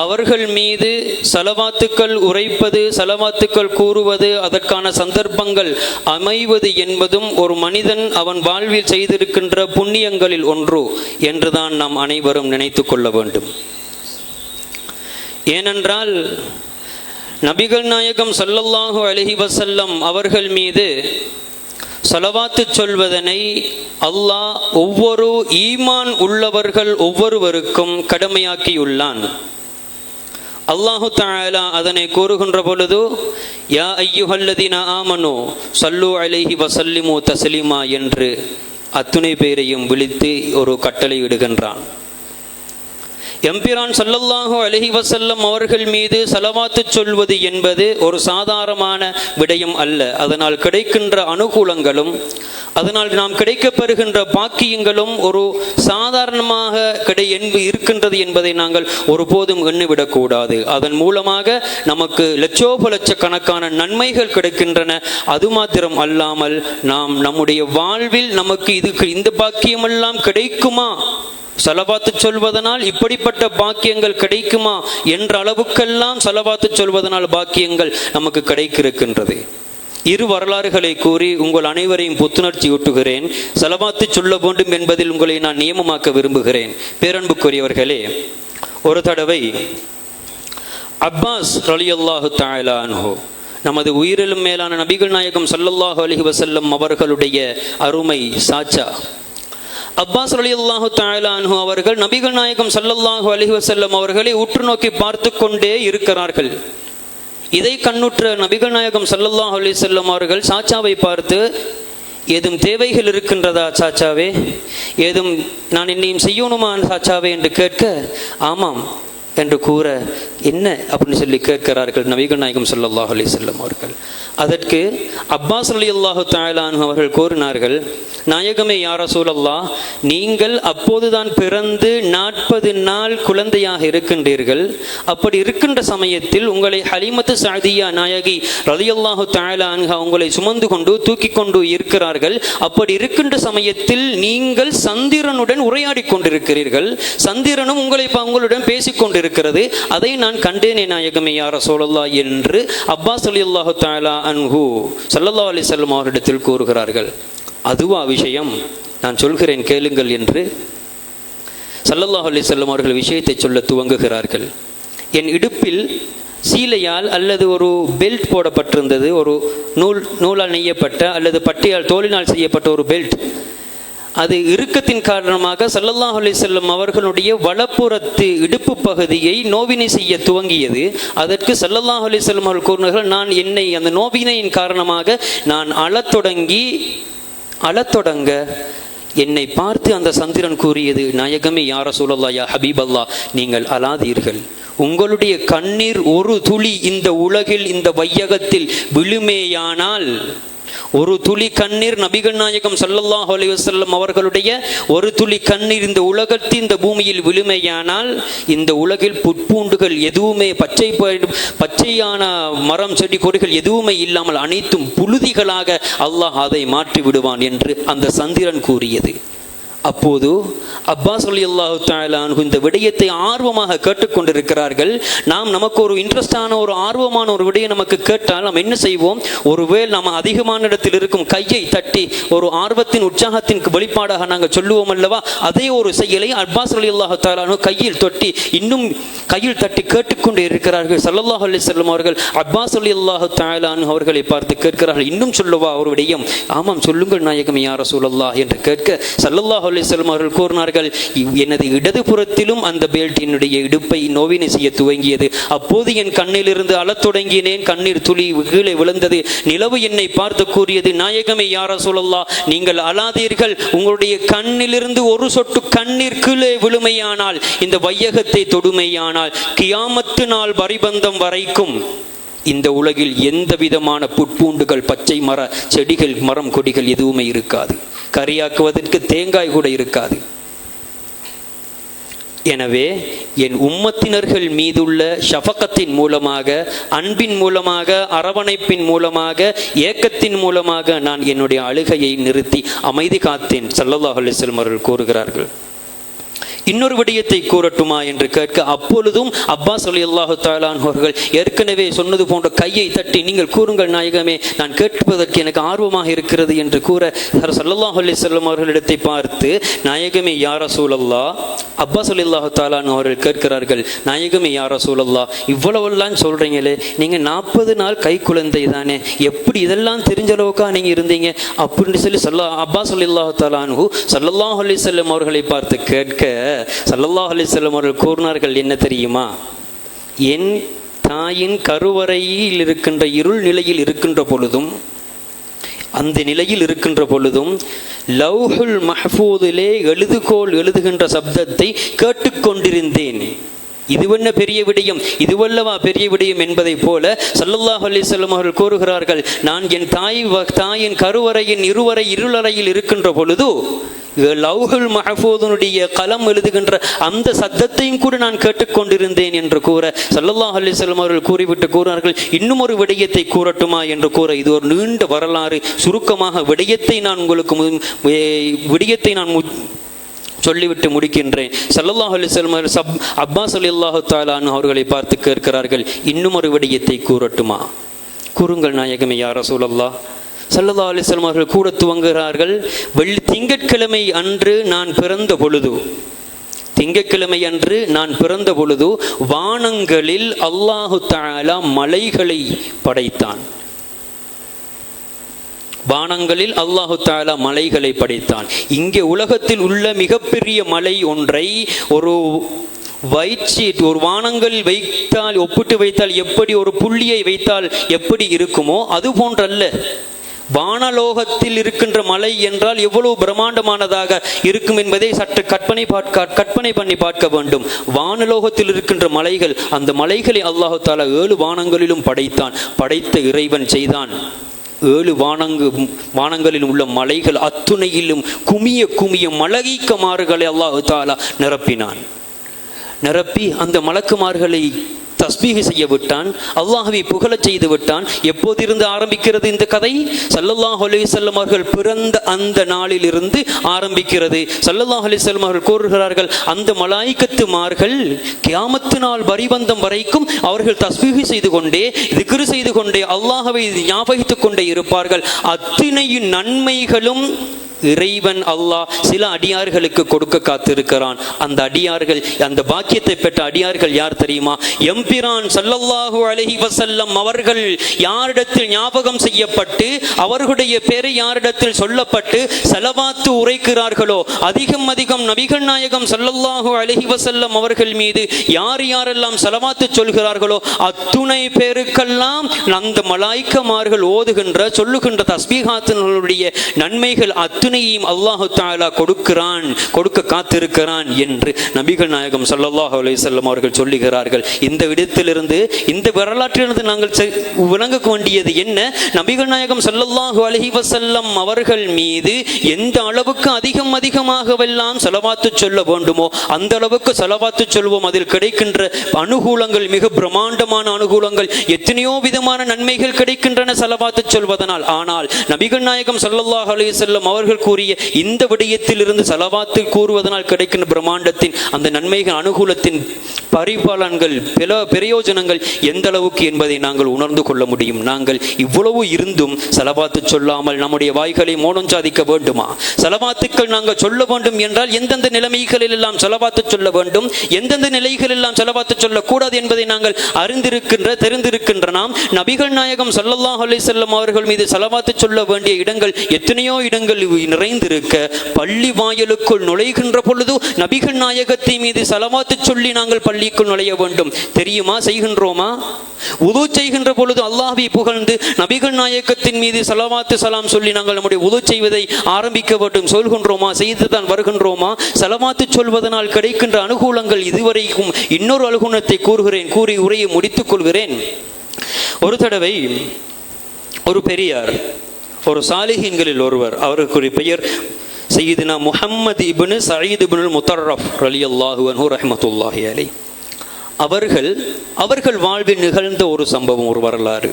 அவர்கள் மீது ஸலவாத்துக்கள் உரைப்பது, ஸலவாத்துக்கள் கூறுவது, அதற்கான சந்தர்ப்பங்கள் அமைவது என்பதும் ஒரு மனிதன் அவன் வாழ்வில் செய்திருக்கின்ற புண்ணியங்களில் ஒன்று என்றுதான் நாம் அனைவரும் நினைத்து கொள்ள வேண்டும். ஏனென்றால் நபிகள் நாயகம் ஸல்லல்லாஹு அலைஹி வஸல்லம் அவர்கள் மீது ஸலவாத்து சொல்வதனை அல்லாஹ் ஒவ்வொரு ஈமான் உள்ளவர்கள் ஒவ்வொருவருக்கும் கடமையாக்கியுள்ளான். அல்லாஹு தஆலா அதனை கூறுகின்ற பொழுது, யா அய்யுஹல்லதீன ஆமனு ஸல்லு அலைஹி வஸல்லிமு தஸ்லீமா என்று அத்துணை பேரையும் விழித்து ஒரு கட்டளை இடுகின்றான். எம்பிரான் ஸல்லல்லாஹு அலைஹி வஸல்லம் அவர்கள் மீது ஸலவாத்து சொல்வது என்பது ஒரு சாதாரணமான விடயம் அல்ல. அதனால் கிடைக்கின்ற அனுகூலங்களும் அதனால் நாம் கிடைக்கப்பெறுகின்ற பாக்கியங்களும் ஒரு சாதாரணமாக இருக்கின்றது என்பதை நாங்கள் ஒருபோதும் எண்ணிவிடக்கூடாது. அதன் மூலமாக நமக்கு லட்சோபலட்சக்கணக்கான நன்மைகள் கிடைக்கின்றன. அது மாத்திரம் அல்லாமல் நாம் நம்முடைய வாழ்வில் நமக்கு இந்த பாக்கியமெல்லாம் கிடைக்குமா, ஸலவாத்து சொல்வதனால் இப்படிப்பட்ட பாக்கியங்கள் கிடைக்குமா என்ற அளவுக்கெல்லாம் ஸலவாத்து சொல்வதனால் பாக்கியங்கள் நமக்கு கிடைக்கிருக்கின்றது. இரு வரலாறுகளை கூறி உங்கள் அனைவரையும் புத்துணர்ச்சி ஊட்டுகிறேன். ஸலவாத்து சொல்ல வேண்டும் என்பதில் உங்களை நான் நியமமாக்க விரும்புகிறேன். பேரன்புக்குரியவர்களே, ஒரு தடவை அப்பாஸ் ரலியல்லாஹு தஆலா அன்ஹு, நமது உயிரிலும் மேலான நபிகள் நாயகம் ஸல்லல்லாஹு அலைஹி வஸல்லம் அவர்களுடைய அருமை சாச்சா அப்பாஸ் ரலியல்லாஹு தஆலா அன்ஹு அவர்கள் நபிகள் நாயகம் ஸல்லல்லாஹு அலைஹி வஸல்லம் அவர்களை உற்று நோக்கி பார்த்து கொண்டே இருக்கிறார்கள். இதை கண்ணுற்ற நபிகள் நாயகம் ஸல்லல்லாஹு அலைஹி வஸல்லம் அவர்கள் சாச்சாவை பார்த்து, ஏதும் தேவைகள் இருக்கின்றதா சாச்சாவே, ஏதும் நான் என்னையும் செய்யணுமா சாச்சாவே என்று கேட்க, ஆமாம் என்று கூற, என்ன அப்படின்னு சொல்லி கேட்கிறார்கள் நபிகள் நாயகம் ஸல்லல்லாஹு அலைஹி வஸல்லம் அவர்கள். அதற்கு அப்பாஸ் ரலியல்லாஹு தஆலா அன்ஹு அவர்கள் கூறினார்கள், நாயகமே யா ரசூலல்லாஹ், நீங்கள் அப்போதுதான் பிறந்து 40 நாள் குழந்தையாக இருக்கின்றீர்கள். அப்படி இருக்கின்ற சமயத்தில் உங்களை ஹலீமத்து சஅதியா நாயகி ரலியல்லாஹு தஆலா அன்ஹா உங்களை சுமந்து கொண்டு தூக்கி கொண்டு இருக்கிறார்கள். அப்படி இருக்கின்ற சமயத்தில் நீங்கள் சந்திரனுடன் உரையாடி கொண்டிருக்கிறீர்கள். சந்திரனும் உங்களுடன் பேசிக்கொண்டிருக்கிறது. அதை நான் கண்டேனே நாயகமே யா ரசூலல்லாஹ் என்று அப்பாஸ் ரலியல்லாஹு தஆலா அன்ஹு ஸல்லல்லாஹு அலைஹி வஸல்லம் அவரிடத்தில் கூறுகிறார்கள். அதுவா விஷயம், நான் சொல்கிறேன் கேளுங்கள் என்று ஸல்லல்லாஹு அலைஹி வஸல்லம் அவர்கள் விஷயத்தை சொல்ல துவங்குகிறார்கள். என் இடுப்பில் சீலையால் அல்லது ஒரு பெல்ட் போடப்பட்டிருந்தது, ஒரு நூலால் நெய்யப்பட்ட அல்லது பட்டையால் தோலினால் செய்யப்பட்ட ஒரு பெல்ட். அது இறுக்கத்தின் காரணமாக ஸல்லல்லாஹு அலைஹி வஸல்லம் அவர்களுடைய வலப்புறத்து இடுப்பு பகுதியை நோவினை செய்ய துவங்கியது. அதற்கு ஸல்லல்லாஹு அலைஹி வஸல்லம் அவர்கள் கூறினார்கள், நான் என்னை அந்த நோவினையின் காரணமாக நான் அழத்தொடங்க என்னை பார்த்து அந்த சந்திரன் கூறியது, நாயகமே யா ரசூலல்லாஹ் யா ஹபீபல்லாஹ், நீங்கள் அழாதீர்கள். உங்களுடைய கண்ணீர் ஒரு துளி இந்த உலகில் இந்த வையகத்தில் விழுமேயானால், ஒரு துளி கண்ணீர் நபிகள் நாயகம் ஸல்லல்லாஹு அலைஹி வஸல்லம் அவர்களுடைய ஒரு துளி கண்ணீர் இந்த உலகத்தில் இந்த பூமியில் விழுமையானால், இந்த உலகில் புட்பூண்டுகள் எதுவுமே பச்சையான மரம் செடி கொடிகள் எதுவுமே இல்லாமல் அனைத்தும் புழுதிகளாக அல்லாஹ் அதை மாற்றி விடுவான் என்று அந்த சந்திரன் கூறியது. அப்போது அப்பாஸ் ரலியல்லாஹு தஆலா அன்ஹு இந்த விடயத்தை ஆர்வமாக கேட்டுக்கொண்டிருக்கிறார்கள். நமக்கு ஒரு இன்ட்ரெஸ்டான ஒரு ஆர்வமான ஒரு விடயம் நமக்கு கேட்டால் நாம் என்ன செய்வோம்? ஒருவேளை நாம் அதிகமான இடத்தில் இருக்கும் கையை தட்டி ஒரு ஆர்வத்தின் உற்சாகத்தின் வெளிப்பாடாக நாங்கள் சொல்லுவோம் அல்லவா? அதே ஒரு செயலை அப்பாஸ் ரலியல்லாஹு தஆலா அன்ஹு கையில் தட்டி கேட்டுக்கொண்டே இருக்கிறார்கள். ஸல்லல்லாஹு அலைஹி வஸல்லம் அவர்கள் அப்பாஸ் ரலியல்லாஹு தஆலா அன்ஹு அவர்களை பார்த்து கேட்கிறார்கள், இன்னும் சொல்லவா ஒரு விடயம்? ஆமாம் சொல்லுங்கள் நாயகமே யா ரசூலல்லாஹ் என்று கேட்க, ஸல்லல்லாஹு அலைஹி வஸல்லம் அவர்கள் கூறினார்கள், எனது இடது புறத்திலும் அந்த பெல்ட் என்னுடைய இடுப்பை நோவினை செய்ய துவங்கியது. அப்போது என் கண்ணிலிருந்து அழத் தொடங்கினேன். கண்ணீர் துளி கீழே விழுந்தது. நிலவு என்னை பார்த்து கூறியது, நாயகமே யா ரசூலல்லாஹ், நீங்கள் அழாதீர்கள். உங்களுடைய கண்ணிலிருந்து ஒரு சொட்டு கண்ணீர் கீழே விழுமையானால், இந்த வையகத்தை தொடுமையானால், கியாமத்து நாள் பரிபந்தம் வரைக்கும் இந்த உலகில் எந்த விதமான புட்பூண்டுகள், பச்சை மர செடிகள், மரம் கொடிகள் எதுவுமே இருக்காது. கரியாக்குவதற்கு தேங்காய் கூட இருக்காது. எனவே என் உம்மத்தினர்கள் மீதுள்ள ஷஃபகத்தின் மூலமாக, அன்பின் மூலமாக, அரவணைப்பின் மூலமாக, ஏக்கத்தின் மூலமாக நான் என்னுடைய அழுகையை நிறுத்தி அமைதி காத்தேன். ஸல்லல்லாஹு அலைஹி வஸல்லம் அவர்கள் கூறுகிறார்கள். இன்னொரு விடயத்தை கூறட்டுமா என்று கேட்க, அப்பொழுதும் அப்பாஸ் ரலியல்லாஹு தஆலா அன்ஹு அவர்கள் ஏற்கனவே சொன்னது போன்ற கையை தட்டி, நீங்கள் கூறுங்கள் நாயகமே, நான் கேட்பதற்கு எனக்கு ஆர்வமாக இருக்கிறது என்று கூற, ஸல்லல்லாஹு அலைஹி வஸல்லம் அவர்களிடத்தை பார்த்து, நாயகமே யா ரசூலல்லாஹ், அப்பாஸ் ரலியல்லாஹு தஆலா அன்ஹு அவர்கள் கேட்கிறார்கள், நாயகமே யா ரசூலல்லாஹ், இவ்வளவெல்லாம் சொல்றீங்களே, நீங்க 40 நாள் கை குழந்தை தானே, எப்படி இதெல்லாம் தெரிஞ்ச அளவுக்கா நீங்க இருந்தீங்க அப்படின்னு சொல்லி அப்பாஸ் ரலியல்லாஹு தஆலா அன்ஹு ஸல்லல்லாஹு அலைஹி வஸல்லம் அவர்களை பார்த்து கேட்க, ஸல்லல்லாஹு அலைஹி வஸல்லம் அவர்கள் கூறினார்கள், என்ன தெரியுமா? என் தாயின் கருவறையில் இருக்கின்ற இருள் நிலையில் இருக்கின்ற பொழுதும், அந்த நிலையில் இருக்கின்ற பொழுதும் லவ்ஹுல் மஹ்ஃபூதிலே எழுதுகோல் எழுதுகின்ற சப்தத்தை கேட்டுக்கொண்டிருந்தேன். இதுவென்ன பெரிய விடயம், இதுவல்லவா பெரிய விடயம் என்பதை போல ஸல்லல்லாஹு அலைஹி வஸல்லம் அவர்கள் கூறுகிறார்கள், நான் என் தாயின் கருவறையின் இருளறையில் இருக்கின்ற பொழுது லவ்ஹுல் மஹ்ஃபூதுனுடைய கலம் எழுதுகின்ற அந்த சத்தத்தையும் கூட நான் கேட்டுக்கொண்டிருந்தேன் என்று கூற, ஸல்லல்லாஹு அலைஹி வஸல்லம் அவர்கள் கூறிவிட்டு கூறினார்கள், இன்னும் ஒரு விடயத்தை கூறட்டுமா என்று கூற, இது ஒரு நீண்ட வரலாறு. சுருக்கமாக விடயத்தை நான் சொல்லிவிட்டு முடிக்கின்றேன். ஸல்லல்லாஹு அலைஹி வஸல்லம் அப்பாஸ் ரலியல்லாஹு தஆலா அன்ஹு அவர்களை பார்த்து கேட்கிறார்கள், இன்னும் ஒரு விடயத்தை கூறட்டுமா? கூறுங்கள் நாயகமே யா ரசூலல்லாஹ். ஸல்லல்லாஹு அலைஹி வஸல்லம் அவர்கள் கூட துவங்குகிறார்கள், திங்கட்கிழமை அன்று நான் பிறந்த பொழுது வானங்களில் அல்லாஹு தஆலா மலைகளை படைத்தான். வானங்களில் அல்லாஹு தஆலா மலைகளை படைத்தான். இங்கே உலகத்தில் உள்ள மிகப்பெரிய மலை ஒன்றை ஒரு ஒயிட் ஷீட், ஒரு வானங்கள் வைத்தால், ஒப்பிட்டு வைத்தால் எப்படி ஒரு புள்ளியை வைத்தால் எப்படி இருக்குமோ அது போன்றல்ல. வானலோகத்தில் இருக்கின்ற மலை என்றால் எவ்வளவு பிரம்மாண்டமானதாக இருக்கும் என்பதை சற்று கற்பனை பண்ணி பார்க்க வேண்டும். வானலோகத்தில் இருக்கின்ற மலைகள், அந்த மலைகளை அல்லாஹு தஆலா 7 வானங்களிலும் படைத்தான். படைத்த இறைவன் செய்தான், 7 வானங்களில் உள்ள மலைகள் அத்துணையிலும் குமிய மலகிக்கமாறுகளை அல்லாஹு தஆலா நிரப்பி அந்த மலக்குமார்களை தஸ்பீஹ் செய்ய விட்டான், அல்லாஹ்வை புகழச் செய்து விட்டான். எப்போதிருந்து ஆரம்பிக்கிறது இந்த கதை? ஸல்லல்லாஹு அலைஹி வஸல்லம் அவர்கள் பிறந்த அந்த நாளிலிருந்து ஆரம்பிக்கிறது. ஸல்லல்லாஹு அலைஹி வஸல்லம் அவர்கள் கூறுகிறார்கள், அந்த மலாயிகத்துமார்கள் கியாமத்து நாள் பரிபந்தம் வரைக்கும் அவர்கள் தஸ்பீஹ் செய்து கொண்டே, திக்ர் செய்து கொண்டே, அல்லாஹ்வை ஞாபகித்துக் கொண்டே இருப்பார்கள். அத்தனை நன்மைகளும் இறைவன் அல்லாஹ் சில அடியார்களுக்கு கொடுக்க காத்திருக்கிறான். அந்த அடியார்கள், அந்த பாக்கியத்தை பெற்ற அடியார்கள் யார் தெரியுமா? எம்பிரான் ஸல்லல்லாஹு அலைஹி வஸல்லம் அவர்கள் யாரிடத்தில் ஞாபகம் செய்யப்பட்டு, அவர்களுடைய பேரை யாரிடத்தில் சொல்லப்பட்டு ஸலவாத்து உரைக்கிறார்களோ, அதிகம் நபிகள் நாயகம் ஸல்லல்லாஹு அலைஹி வஸல்லம் அவர்கள் மீது யாரெல்லாம் ஸலவாத்து சொல்கிறார்களோ அத்துணை பேருக்கெல்லாம் அந்த மலாயிகமார்கள் ஓதுகின்ற சொல்லுகின்ற தஸ்பீஹாத்தினுடைய நன்மைகள் அத்துணை அத்துணையும் அல்லாஹு தஆலா கொடுக்க காத்திருக்கிறான் என்று நபிகள் நாயகம் ஸல்லல்லாஹு அலைஹி வஸல்லம் அவர்கள் சொல்லுகிறார்கள். இந்த இடத்திலிருந்து, இந்த வரலாற்றிலிருந்து நாங்கள் விளங்க வேண்டியது என்ன? நபிகள் நாயகம் ஸல்லல்லாஹு அலைஹி வஸல்லம் அவர்கள் மீது எந்த அளவுக்கு அதிகமாகவெல்லாம் ஸலவாத்து சொல்ல வேண்டுமோ அந்த அளவுக்கு ஸலவாத்து சொல்வோம். அதில் கிடைக்கின்ற அனுகூலங்கள் மிக பிரம்மாண்டமான அனுகூலங்கள், எத்தனையோ விதமான நன்மைகள் கிடைக்கின்றன ஸலவாத்து சொல்வதனால். ஆனால் நபிகள் நாயகம் ஸல்லல்லாஹு அலைஹி வஸல்லம் அவர்கள் கூறிய இந்த விடயத்தில் இருந்து ஸலவாத்து கூறுவதனால் கிடைக்கின்ற பிரம்மாண்டத்தின் அந்த நன்மைகள், அனுகூலத்தின் பரிபாலன்கள், பிரயோஜனங்கள் எந்த அளவுக்கு என்பதை நாங்கள் உணர்ந்து கொள்ள முடியும். நாங்கள் இவ்வளவு இருந்தும் ஸலவாத்து சொல்லாமல் நம்முடைய வாய்களை மௌனம் சாதிக்க வேண்டுமா? ஸலவாத்துக்கள் நாங்கள் சொல்ல வேண்டும் என்றால் எந்தெந்த நிலைமைகளில் எல்லாம் ஸலவாத்து சொல்ல வேண்டும், எந்தெந்த நிலைகளில் எல்லாம் ஸலவாத்து சொல்லக்கூடாது என்பதை நாங்கள் தெரிந்திருக்கின்ற நாம் நபிகள் நாயகம் ஸல்லல்லாஹு அலைஹி வஸல்லம் அவர்கள் மீது ஸலவாத்து சொல்ல வேண்டிய இடங்கள் எத்தனையோ இடங்கள் நிறைந்திருக்க, பள்ளி வாயிலுக்குள் நுழைகின்ற பொழுது நபிகள் நாயகத்தை மீது ஸலவாத்து சொல்லி நாங்கள் பள்ளிக்குள் நுழைய வேண்டும். தெரியுமா? செய்கின்றோமா? உது செய்கின்ற பொழுது அல்லாஹ்வை புகழ்ந்து நபிகள் நாயகத்தின் மீது ஸலவாத்து சலாம் சொல்லி நாங்கள் நம்முடைய உது செய்வதை ஆரம்பிக்க வேண்டும். சொல்கின்றோமா? செய்துதான் வருகின்றோமா? ஸலவாத்து சொல்வதனால் கிடைக்கின்ற அனுகூலங்கள் இதுவரைக்கும் இன்னொரு அனுகூலத்தை கூறி உரையை முடித்துக் கொள்கிறேன். ஒரு தடவை ஒரு பெரியார், ஒரு சாலிஹீன்களில் ஒருவர், அவருக்குரிய பெயர் சையதுனா முஹம்மது இப்னு சயீத் இப்னுல் முத்தர்ரஃப் ரலியல்லாஹு அன்ஹு ரஹ்மத்துல்லாஹி அலைஹி அவர்கள் வாழ்வில் நிகழ்ந்த ஒரு சம்பவம், ஒரு வரலாறு.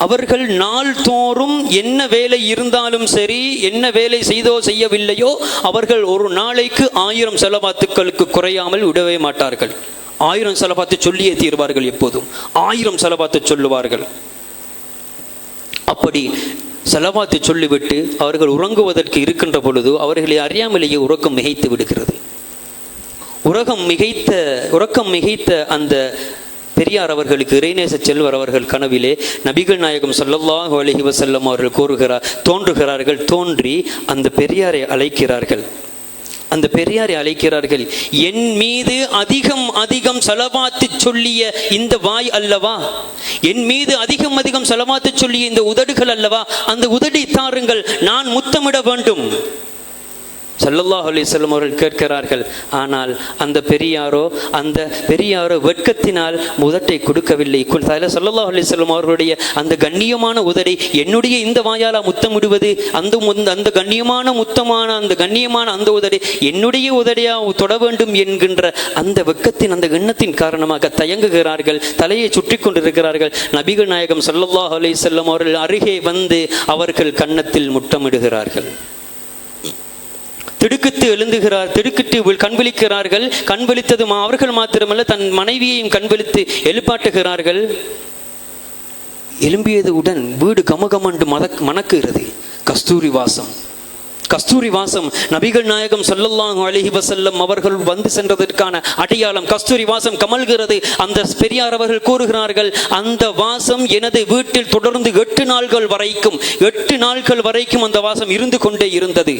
அவர்கள் நாள்தோறும் என்ன வேலை இருந்தாலும் சரி, என்ன வேலை செய்யவில்லையோ, அவர்கள் ஒரு நாளைக்கு 1000 ஸலவாத்துக்களுக்கு குறையாமல் விடவே மாட்டார்கள். 1000 ஸலவாத்து சொல்லியே தீர்வார்கள். எப்போதும் 1000 ஸலவாத்து சொல்லுவார்கள். அப்படி ஸலவாத்து சொல்லிவிட்டு அவர்கள் உறங்குவதற்கு இருக்கின்ற பொழுது அவர்களை அறியாமலேயே உறக்கம் மிகைத்து விடுகிறது. உறக்கம் மிகைத்த அந்த பெரியார் அவர்களுக்கு இறைநேச செல்வர் அவர்கள் கனவிலே நபிகள் நாயகம் ஸல்லல்லாஹு அலைஹி வஸல்லம் அவர்கள் தோன்றுகிறார்கள். தோன்றி அந்த பெரியாரை அழைக்கிறார்கள். என் மீது அதிகம் ஸலவாத்து சொல்லிய இந்த வாய் அல்லவா, என் மீது அதிகம் ஸலவாத்து சொல்லிய இந்த உதடுகள் அல்லவா, அந்த உதடை தாருங்கள், நான் முத்தமிட வேண்டும். ஸல்லல்லாஹு அலைஹி வஸல்லம் அவர்கள் கேட்கிறார்கள். ஆனால் அந்த பெரியாரோ வெட்கத்தினால் உதட்டை கொடுக்கவில்லை. ஸல்லல்லாஹு அலைஹி வஸல்லம் அவர்களுடைய அந்த கண்ணியமான உதடை என்னுடைய இந்த வாயால் முத்தமிடுவது, அந்த கண்ணியமான அந்த உதடை என்னுடைய உதடையா தொட வேண்டும் என்கின்ற அந்த வெட்கத்தின், அந்த எண்ணத்தின் காரணமாக தயங்குகிறார்கள், தலையை சுற்றி கொண்டிருக்கிறார்கள். நபிகள் நாயகம் ஸல்லல்லாஹு அலைஹி வஸல்லம் அவர்கள் அருகே வந்து அவர்கள் கன்னத்தில் முத்தமிடுகிறார்கள். திடுக்கிட்டு கண் விழிக்கிறார்கள். கண் விழித்தது அவர்கள் மாத்திரமல்ல, தன் மனைவியையும் கண் விழித்து எழுப்பாட்டுகிறார்கள். எழும்பியதுடன் வீடு கமகமண்டு மணக்குகிறது. கஸ்தூரி வாசம் நபிகள் நாயகம் ஸல்லல்லாஹு அலைஹி வஸல்லம் அவர்கள் வந்து சென்றதற்கான அடையாளம். கஸ்தூரி வாசம் கமல்கிறது. அந்த பெரியார் அவர்கள் கூறுகிறார்கள், அந்த வாசம் எனது வீட்டில் தொடர்ந்து 8 நாட்கள் வரைக்கும் அந்த வாசம் இருந்து கொண்டே இருந்தது.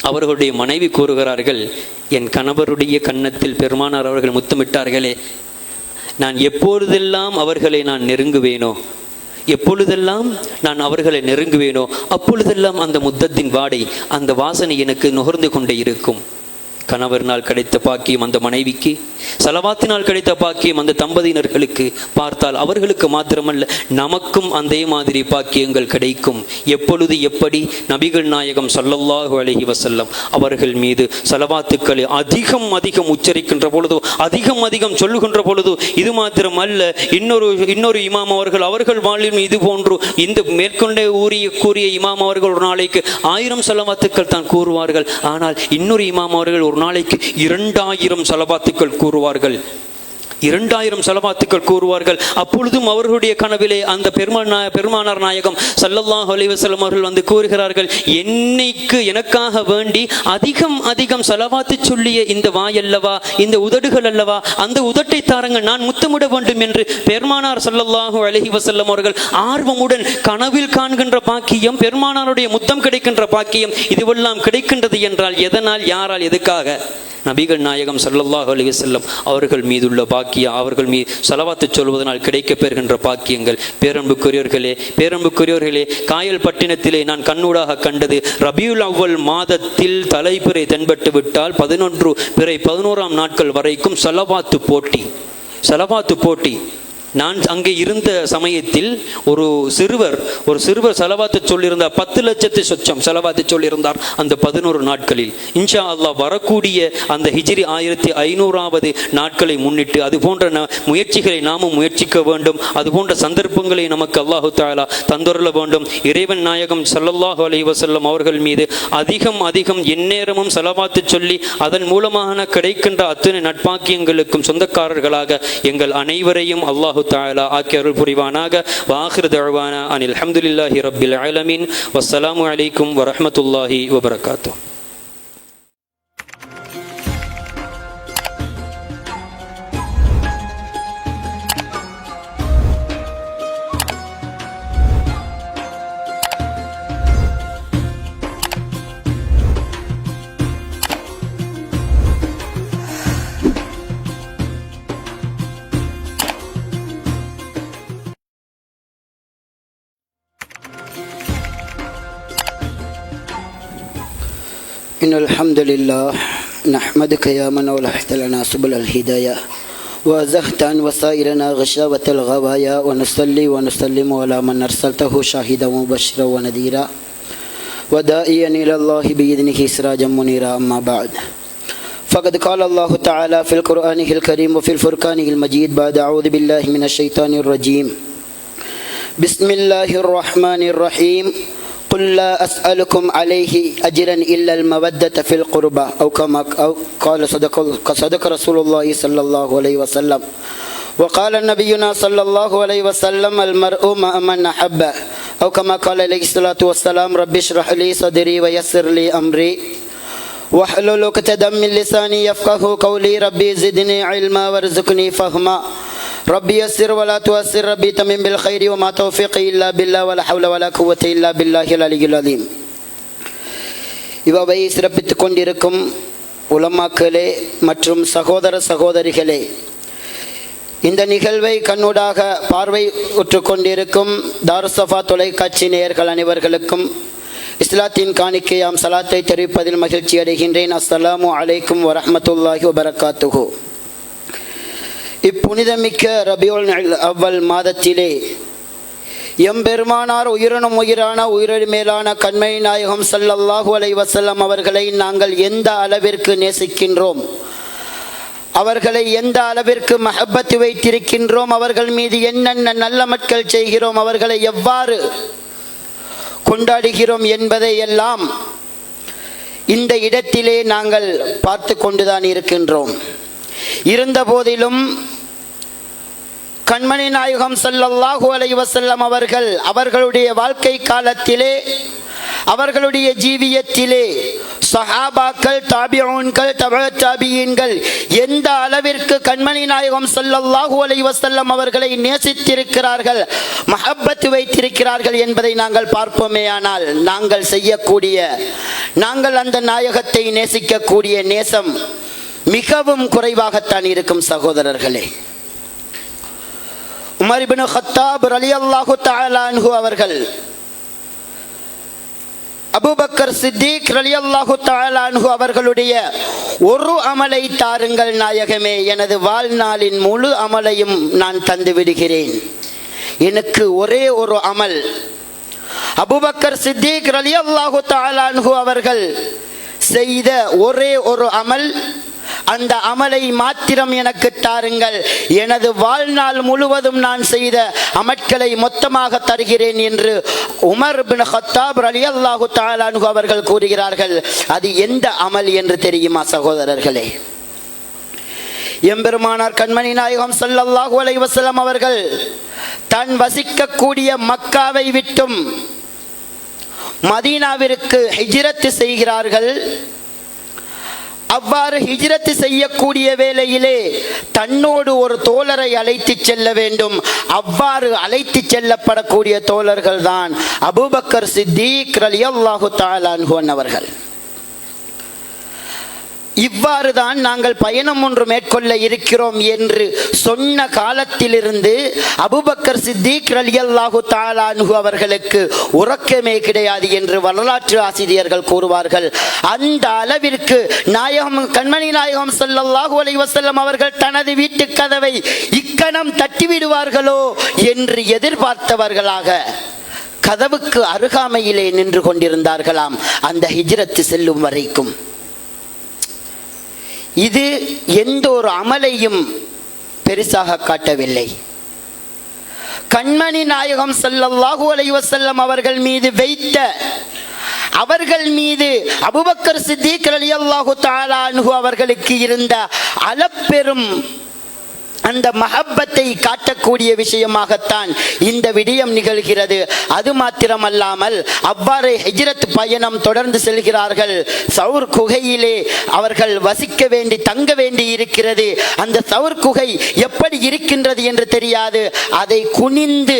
அவர்களுடைய மனைவி கூறுகிறார்கள், என் கணவருடைய கன்னத்தில் பெருமானார் அவர்கள் முத்தமிட்டார்களே, நான் எப்பொழுதெல்லாம் அவர்களை நான் நெருங்குவேனோ, அப்பொழுதெல்லாம் அந்த முத்தத்தின் வாடை, அந்த வாசனை எனக்கு நுகர்ந்து கொண்டே இருக்கும். கணவரினால் கிடைத்த பாக்கியம் அந்த மனைவிக்கு, ஸலவாத்தினால் கிடைத்த பாக்கியம் அந்த தம்பதியினர்களுக்கு பார்த்தால் அவர்களுக்கு மாத்திரமல்ல நமக்கும் அதே மாதிரி பாக்கியங்கள் கிடைக்கும். எப்பொழுது எப்படி? நபிகள் நாயகம் ஸல்லல்லாஹு அலைஹி வஸல்லம் அவர்கள் மீது ஸலவாத்துக்களை அதிகம் உச்சரிக்கின்ற பொழுதோ, அதிகம் சொல்லுகின்ற பொழுதோ, இது மாத்திரம் அல்ல, இன்னொரு இமாம் அவர்கள் வாழ்வில் இது போன்று இந்த மேற்கொண்டே கூறிய இமாம் அவர்கள் ஒரு நாளைக்கு 1000 ஸலவாத்துக்கள் தான் கூறுவார்கள். ஆனால் இன்னொரு இமாம் அவர்கள் ஒரு நாளைக்கு 2000 ஸலவாத்துக்கள் கூறுவார்கள். 2000 ஸலவாத்துக்கள் கூறுவார்கள். அப்பொழுதும் அவர்களுடைய கனவிலே அந்த பெருமானார் நாயகம் ஸல்லல்லாஹு அலைஹி வஸல்லம் அவர்கள் வந்து கூறுகிறார்கள், எனக்காக வேண்டி அதிகம் ஸலவாத்து சொல்லிய இந்த வாயல்லவா, இந்த உதடுகள் அல்லவா, அந்த உதட்டை தாருங்கள், நான் முத்தமிட வேண்டும் என்று பெருமானார் ஸல்லல்லாஹு அலைஹி வஸல்லம் அவர்கள் ஆர்வமுடன் கனவில் காண்கின்ற பாக்கியம், பெருமானாருடைய முத்தம் கிடைக்கின்ற பாக்கியம், இதுவெல்லாம் கிடைக்கின்றது என்றால் எதனால், யாரால், எதுக்காக? நபிகள் நாயகம் ஸல்லல்லாஹு அலைஹி வஸல்லம் அவர்கள் மீதுள்ள பாக்கியம். பாக்கியா அவர்கள் மீது ஸலவாத்து சொல்வதனால் கிடைக்கப் பெறுகின்ற பாக்கியங்கள். பேரன்புக்குரியவர்களே, காயல் பட்டினத்திலே நான் கண்ணூடாக கண்டது, ரபியுல் அவ்வல் மாதத்தில் தலைப்பிறை தென்பட்டு விட்டால் 11 நாட்கள் வரைக்கும் ஸலவாத்து போட்டி. நான் அங்கே இருந்த சமயத்தில் ஒரு சிறுவர் ஸலவாத்து சொல்லியிருந்தார். 10 லட்சத்து சொச்சம் ஸலவாத்து சொல்லியிருந்தார் அந்த 11 நாட்களில். இன்ஷா அல்லாஹ் வரக்கூடிய அந்த ஹிஜ்ரி 1500வது நாட்களை முன்னிட்டு அது போன்ற முயற்சிகளை நாமும் முயற்சிக்க வேண்டும். அது போன்ற சந்தர்ப்பங்களை நமக்கு அல்லாஹு தஆலா தந்துரல வேண்டும். இறைவன் நாயகம் ஸல்லல்லாஹு அலைஹி வஸல்லம் அவர்கள் மீது அதிகம் எந்நேரமும் ஸலவாத்து சொல்லி அதன் மூலமாக கிடைக்கின்ற அத்தனை நட்பாக்கியங்களுக்கும் சொந்தக்காரர்களாக எங்கள் அனைவரையும் அல்லாஹு தஆலா ஆக்கி அருள் புரிவானாக. வாஹிர் தஅவானா அனில் ஹம்துலில்லாஹி ரப்பில் ஆலமீன். வஸ்ஸலாமு அலைக்கும் வரஹ்மத்துல்லாஹி வபரகாத்துஹு. إن الحمد لله نحمدك يا من أولحت لنا سبل الهداية وأزهت عن وسائرنا غشاوة الغوايا ونصلي ونسلم على من أرسلته شاهدا ومبشرا ونذيرا وداعيا إلى الله بإذنه سراجا منيرا. أما بعد، فقد قال الله تعالى في القرآن الكريم وفي الفرقان المجيد بعد أعوذ بالله من الشيطان الرجيم. بسم الله الرحمن الرحيم. قل لا أسألكم عليه أجرا إلا المودة في القربى أو قال صدق رسول الله صلى الله عليه وسلم. وقال نبينا صلى الله عليه وسلم المرء مع من أحب أو كما قال عليه الصلاة والسلام. رب اشرح لي صدري ويسر لي أمري واحلل عقدة من لساني يفقهوا قولي. ربي زدني علما وارزقني فهما. ربي يسر ولا تؤسر. ربي تمم بالخير وما توفيقي إلا بالله ولا حول ولا قوة إلا بالله العلي العظيم. இவ்வை சிறப்பித்துக் கொண்டிருக்கும் உலமாக்களே மற்றும் சகோதர சகோதரிகளே, இந்த நிகழ்வை கண்ணூடாக பார்வை உற்று கொண்டிருக்கும் தாருஸ்ஸஃபா தொலைக்காட்சி நேயர்கள் அனைவர்களுக்கும் இஸ்லாத்தின் காணிக்கையாம் சலாத்தை தெரிவிப்பதில் மகிழ்ச்சி அடைகின்றேன். அஸ்ஸலாமு அலைக்கும் வரஹ்மத்துல்லாஹி வபரகாத்துஹு. இப்புனிதமிக்க ரபியுல் அவ்வல் மாதத்திலே எம்பெருமானார் உயிரினும் உயிரான உயிரின் மேலான கண்மணி நாயகம் ஸல்லல்லாஹு அலைஹி வஸல்லம் அவர்களை நாங்கள் எந்த அளவிற்கு நேசிக்கின்றோம், அவர்களை எந்த அளவிற்கு மஹப்பத்து வைத்திருக்கின்றோம், அவர்கள் மீது என்னென்ன நல்ல மக்கள் செய்கிறோம், அவர்களை எவ்வாறு கொண்டாடுகிறோம் என்பதை எல்லாம் இந்த இடத்திலே நாங்கள் பார்த்து கொண்டுதான் இருக்கின்றோம். இருந்த போதிலும் கண்மணி நாயகம் ஸல்லல்லாஹு அலைஹி வஸல்லம் அவர்கள் அவர்களுடைய வாழ்க்கை காலத்திலே, அவர்களுடைய ஜீவியத்திலே சஹாபாக்கள், தாபிஊன்கள், தபஅத் தாபியீன்கள் எந்த அளவிற்கு கண்மணி நாயகம் ஸல்லல்லாஹு அலைஹி வஸல்லம் அவர்களை நேசித்திருக்கிறார்கள், மஹப்பத் வைத்திருக்கிறார்கள் என்பதை நாங்கள் பார்ப்போமேயானால் நாங்கள் செய்யக்கூடிய, நாங்கள் அந்த நாயகத்தை நேசிக்கக்கூடிய நேசம் மிகவும் குறைவாகத்தான் இருக்கும் சகோதரர்களே. உமர் இப்னு கத்தாப் ரலியல்லாஹு தஆலா அன்ஹு அவர்கள் அபூபக்கர் சித்திக் ரலியல்லாஹு தஆலா அன்ஹு அவர்களுடைய ஒரு அமலை தாருங்கள் நாயகமே, எனது வாழ்நாளின் முழு அமலையும் நான் தந்து விடுகிறேன். எனக்கு ஒரே ஒரு அமல். அபூபக்கர் சித்திக் ரலியல்லாஹு தஆலா அன்ஹு அவர்கள் செய்த ஒரே ஒரு அமல், அந்த அமலை மாத்திரம் எனக்கு தாருங்கள், எனது வாழ்நாள் முழுவதும் நான் செய்த அமல்களை மொத்தமாக தருகிறேன் என்று உமர் இப்னு கத்தாப் ரலியல்லாஹு தஆலா அன்ஹு அவர்கள் கூறுகிறார்கள். அது எந்த அமல் என்று தெரியுமா சகோதரர்களே? எம்பெருமானார் கண்மணி நாயகம் ஸல்லல்லாஹு அலைஹி வஸல்லம் அவர்கள் தான் வசிக்கக்கூடிய மக்காவை விட்டும் மதீனாவிற்கு ஹிஜ்ரத் செய்கிறார்கள். அவ்வாறு ஹிஜ்ரத் செய்யக்கூடிய வேளையிலே தன்னோடு ஒரு தோழரை அழைத்து செல்ல வேண்டும். அவ்வாறு அழைத்து செல்லப்படக்கூடிய தோழர்கள் தான் அபூபக்கர் சித்திக் ரலியல்லாஹு தஆலா அன்ஹு அவர்கள். இவ்வாறுதான் நாங்கள் பயணம் ஒன்று மேற்கொள்ள இருக்கிறோம் என்று சொன்ன காலத்திலிருந்து அபூபக்கர் சித்திக் ரலியல்லாஹு தஆலா அன்ஹு அவர்களுக்கு உறக்கமே கிடையாது என்று வரலாற்று ஆசிரியர்கள் கூறுவார்கள். அந்த அளவிற்கு கண்மணி நாயகம் ஸல்லல்லாஹு அலைஹி வஸல்லம் அவர்கள் தனது வீட்டு கதவை இக்கணம் தட்டிவிடுவார்களோ என்று எதிர்பார்த்தவர்களாக கதவுக்கு அருகாமையிலே நின்று கொண்டிருந்தார்களாம் அந்த ஹிஜ்ரத்து செல்லும் வரைக்கும். இது எந்த ஒரு அமலையும் பெருசாக காட்டவில்லை. கண்மணி நாயகம் ஸல்லல்லாஹு அலைஹி வஸல்லம் அவர்கள் மீது வைத்த அவர்கள் மீது அபூபக்கர் சித்திக் ரலியல்லாஹு தஆலா அன்ஹு அவர்களுக்கு இருந்த அளப்பெரும் அந்த மஹப்பத்தை காட்டக்கூடிய விஷயமாகத்தான் இந்த விடயம் நிகழ்கிறது. அது மாத்திரமல்லாமல் அவ்வாறு ஹிஜ்ரத் பயணம் தொடர்ந்து செல்கிறார்கள். சவுர் குகையிலே அவர்கள் வசிக்க வேண்டி தங்க வேண்டி இருக்கிறது. அந்த சவுர் குகை எப்படி இருக்கின்றது என்று தெரியாது. அதை குனிந்து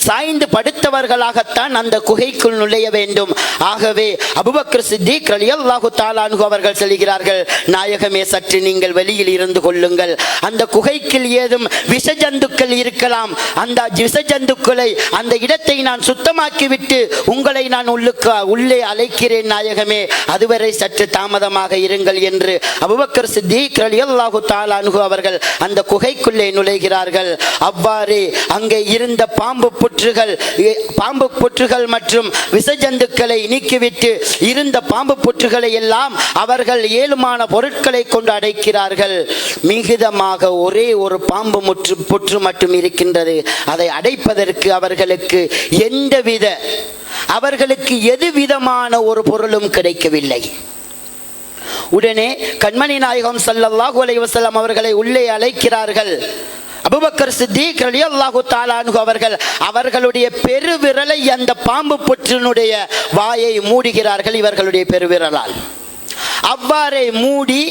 சாய்ந்து படுத்தவர்களாகத்தான் அந்த குகைக்குள் நுழைய வேண்டும். ஆகவே அபூபக்கர் சித்திக் ரலியல்லாஹு தஆலா அன்ஹு அவர்கள் சொல்கிறார்கள், நாயகமே சற்று நீங்கள் வெளியில் இருந்து கொள்ளுங்கள். அந்த குகைக்குள் ஏதும் விஷஜந்துக்கள் இருக்கலாம். அந்த விஷஜந்துக்களை அந்த இடத்தை நான் சுத்தமாக்கிவிட்டு உங்களை நான் உள்ளே அழைக்கிறேன் நாயகமே, அதுவரை சற்று தாமதமாக இருங்கள் என்று அபூபக்கர் சித்திக் ரலியல்லாஹு தஆலா அன்ஹு அவர்கள் அந்த குகைக்குள்ளே நுழைகிறார்கள். அவ்வாறு அங்கே இருந்த பாம்பு புற்றுகள் மற்றும் விஷஜந்துக்களை நீக்கிவிட்டு இருந்த பாம்பு புற்றுகளை எல்லாம் அவர்கள் ஏழுமான பொருட்களை கொண்டு அடைக்கிறார்கள். மிகுதமாக ஒரே ஒரு பாம்பு புற்று மட்டும் இருக்கின்றது. அதை அடைப்பதற்கு அவர்களுக்கு எது விதமான ஒரு பொருளும் கிடைக்கவில்லை. உடனே கண்மணி நாயகம் ஸல்லல்லாஹு அலைஹி வஸல்லம் அவர்களை உள்ளே அழைக்கிறார்கள். அபூபக்கர் சித்திக் ரலியல்லாஹு தஆலா அன்ஹு அவர்கள் அவர்களுடைய பெருவிரலை அந்த பாம்பு புற்றினுடைய வாயை மூடுகிறார்கள் இவர்களுடைய பெருவிரலால். அவ்வாறே மூடி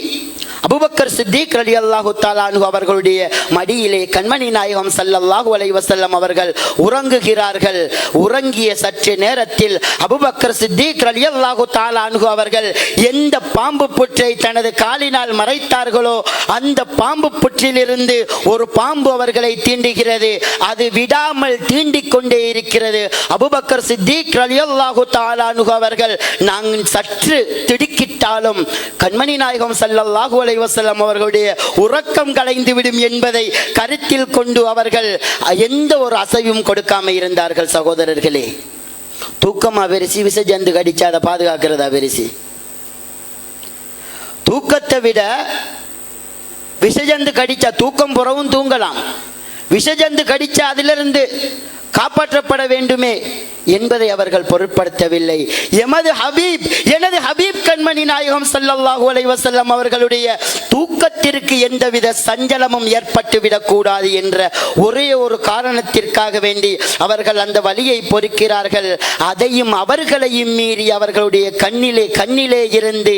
அபூபக்கர் சித்திக் ரலியல்லாஹு தஆலா அன்ஹு அவர்களுடைய மடியிலே கண்மணி நாயகம் ஸல்லல்லாஹு அலைஹி வஸல்லம் அவர்கள் உறங்குகிறார்கள். உறங்கிய சற்று நேரத்தில் அபூபக்கர் சித்திக் ரலியல்லாஹு தஆலா அன்ஹு அவர்கள் எந்த பாம்பு புற்றை தனது காலினால் மறைத்தார்களோ அந்த பாம்பு புற்றிலிருந்து ஒரு பாம்பு அவர்களை தீண்டுகிறது. அது விடாமல் தீண்டிக் கொண்டே இருக்கிறது. அபூபக்கர் சித்திக் ரலியல்லாஹு தஆலா அன்ஹு அவர்கள் நாங்கள் சற்று திடுக்கிட்டாலும் கண்மணி நாயகம் ஸல்லல்லாஹு அலைஹி வஸல்லம் அவர்களுடைய உறக்கம் கலைந்து விடும் என்பதை கருத்தில் கொண்டு அவர்கள் எந்த ஒரு அசைவும் கொடுக்காம இருந்தார்கள். சகோதரர்களே, தூக்கமா பெருசி விஷஜந்து கடிச்சா அதை பாதுகாக்கிறதா பெருசி? தூக்கத்தை விட விஷஜந்து கடிச்சா தூக்கம் புறவும் தூங்கலாம், விஷஜந்து கடிச்சா அதிலிருந்து காப்பாற்றப்பட வேண்டுமே என்பதை அவர்கள் பொருட்படுத்தவில்லை. எனது ஹபீப் கண்மணி நாயகம் ஸல்லல்லாஹு அலைஹி வஸல்லம் அவர்களுடைய தூக்கத்திற்கு எந்தவித சஞ்சலமும் ஏற்பட்டுவிடக் கூடாது என்ற ஒரே ஒரு காரணத்திற்காக வேண்டி அவர்கள் அந்த வலியை பொறுக்கிறார்கள். அதையும் அவர்களையும் மீறி அவர்களுடைய கண்ணிலே இருந்து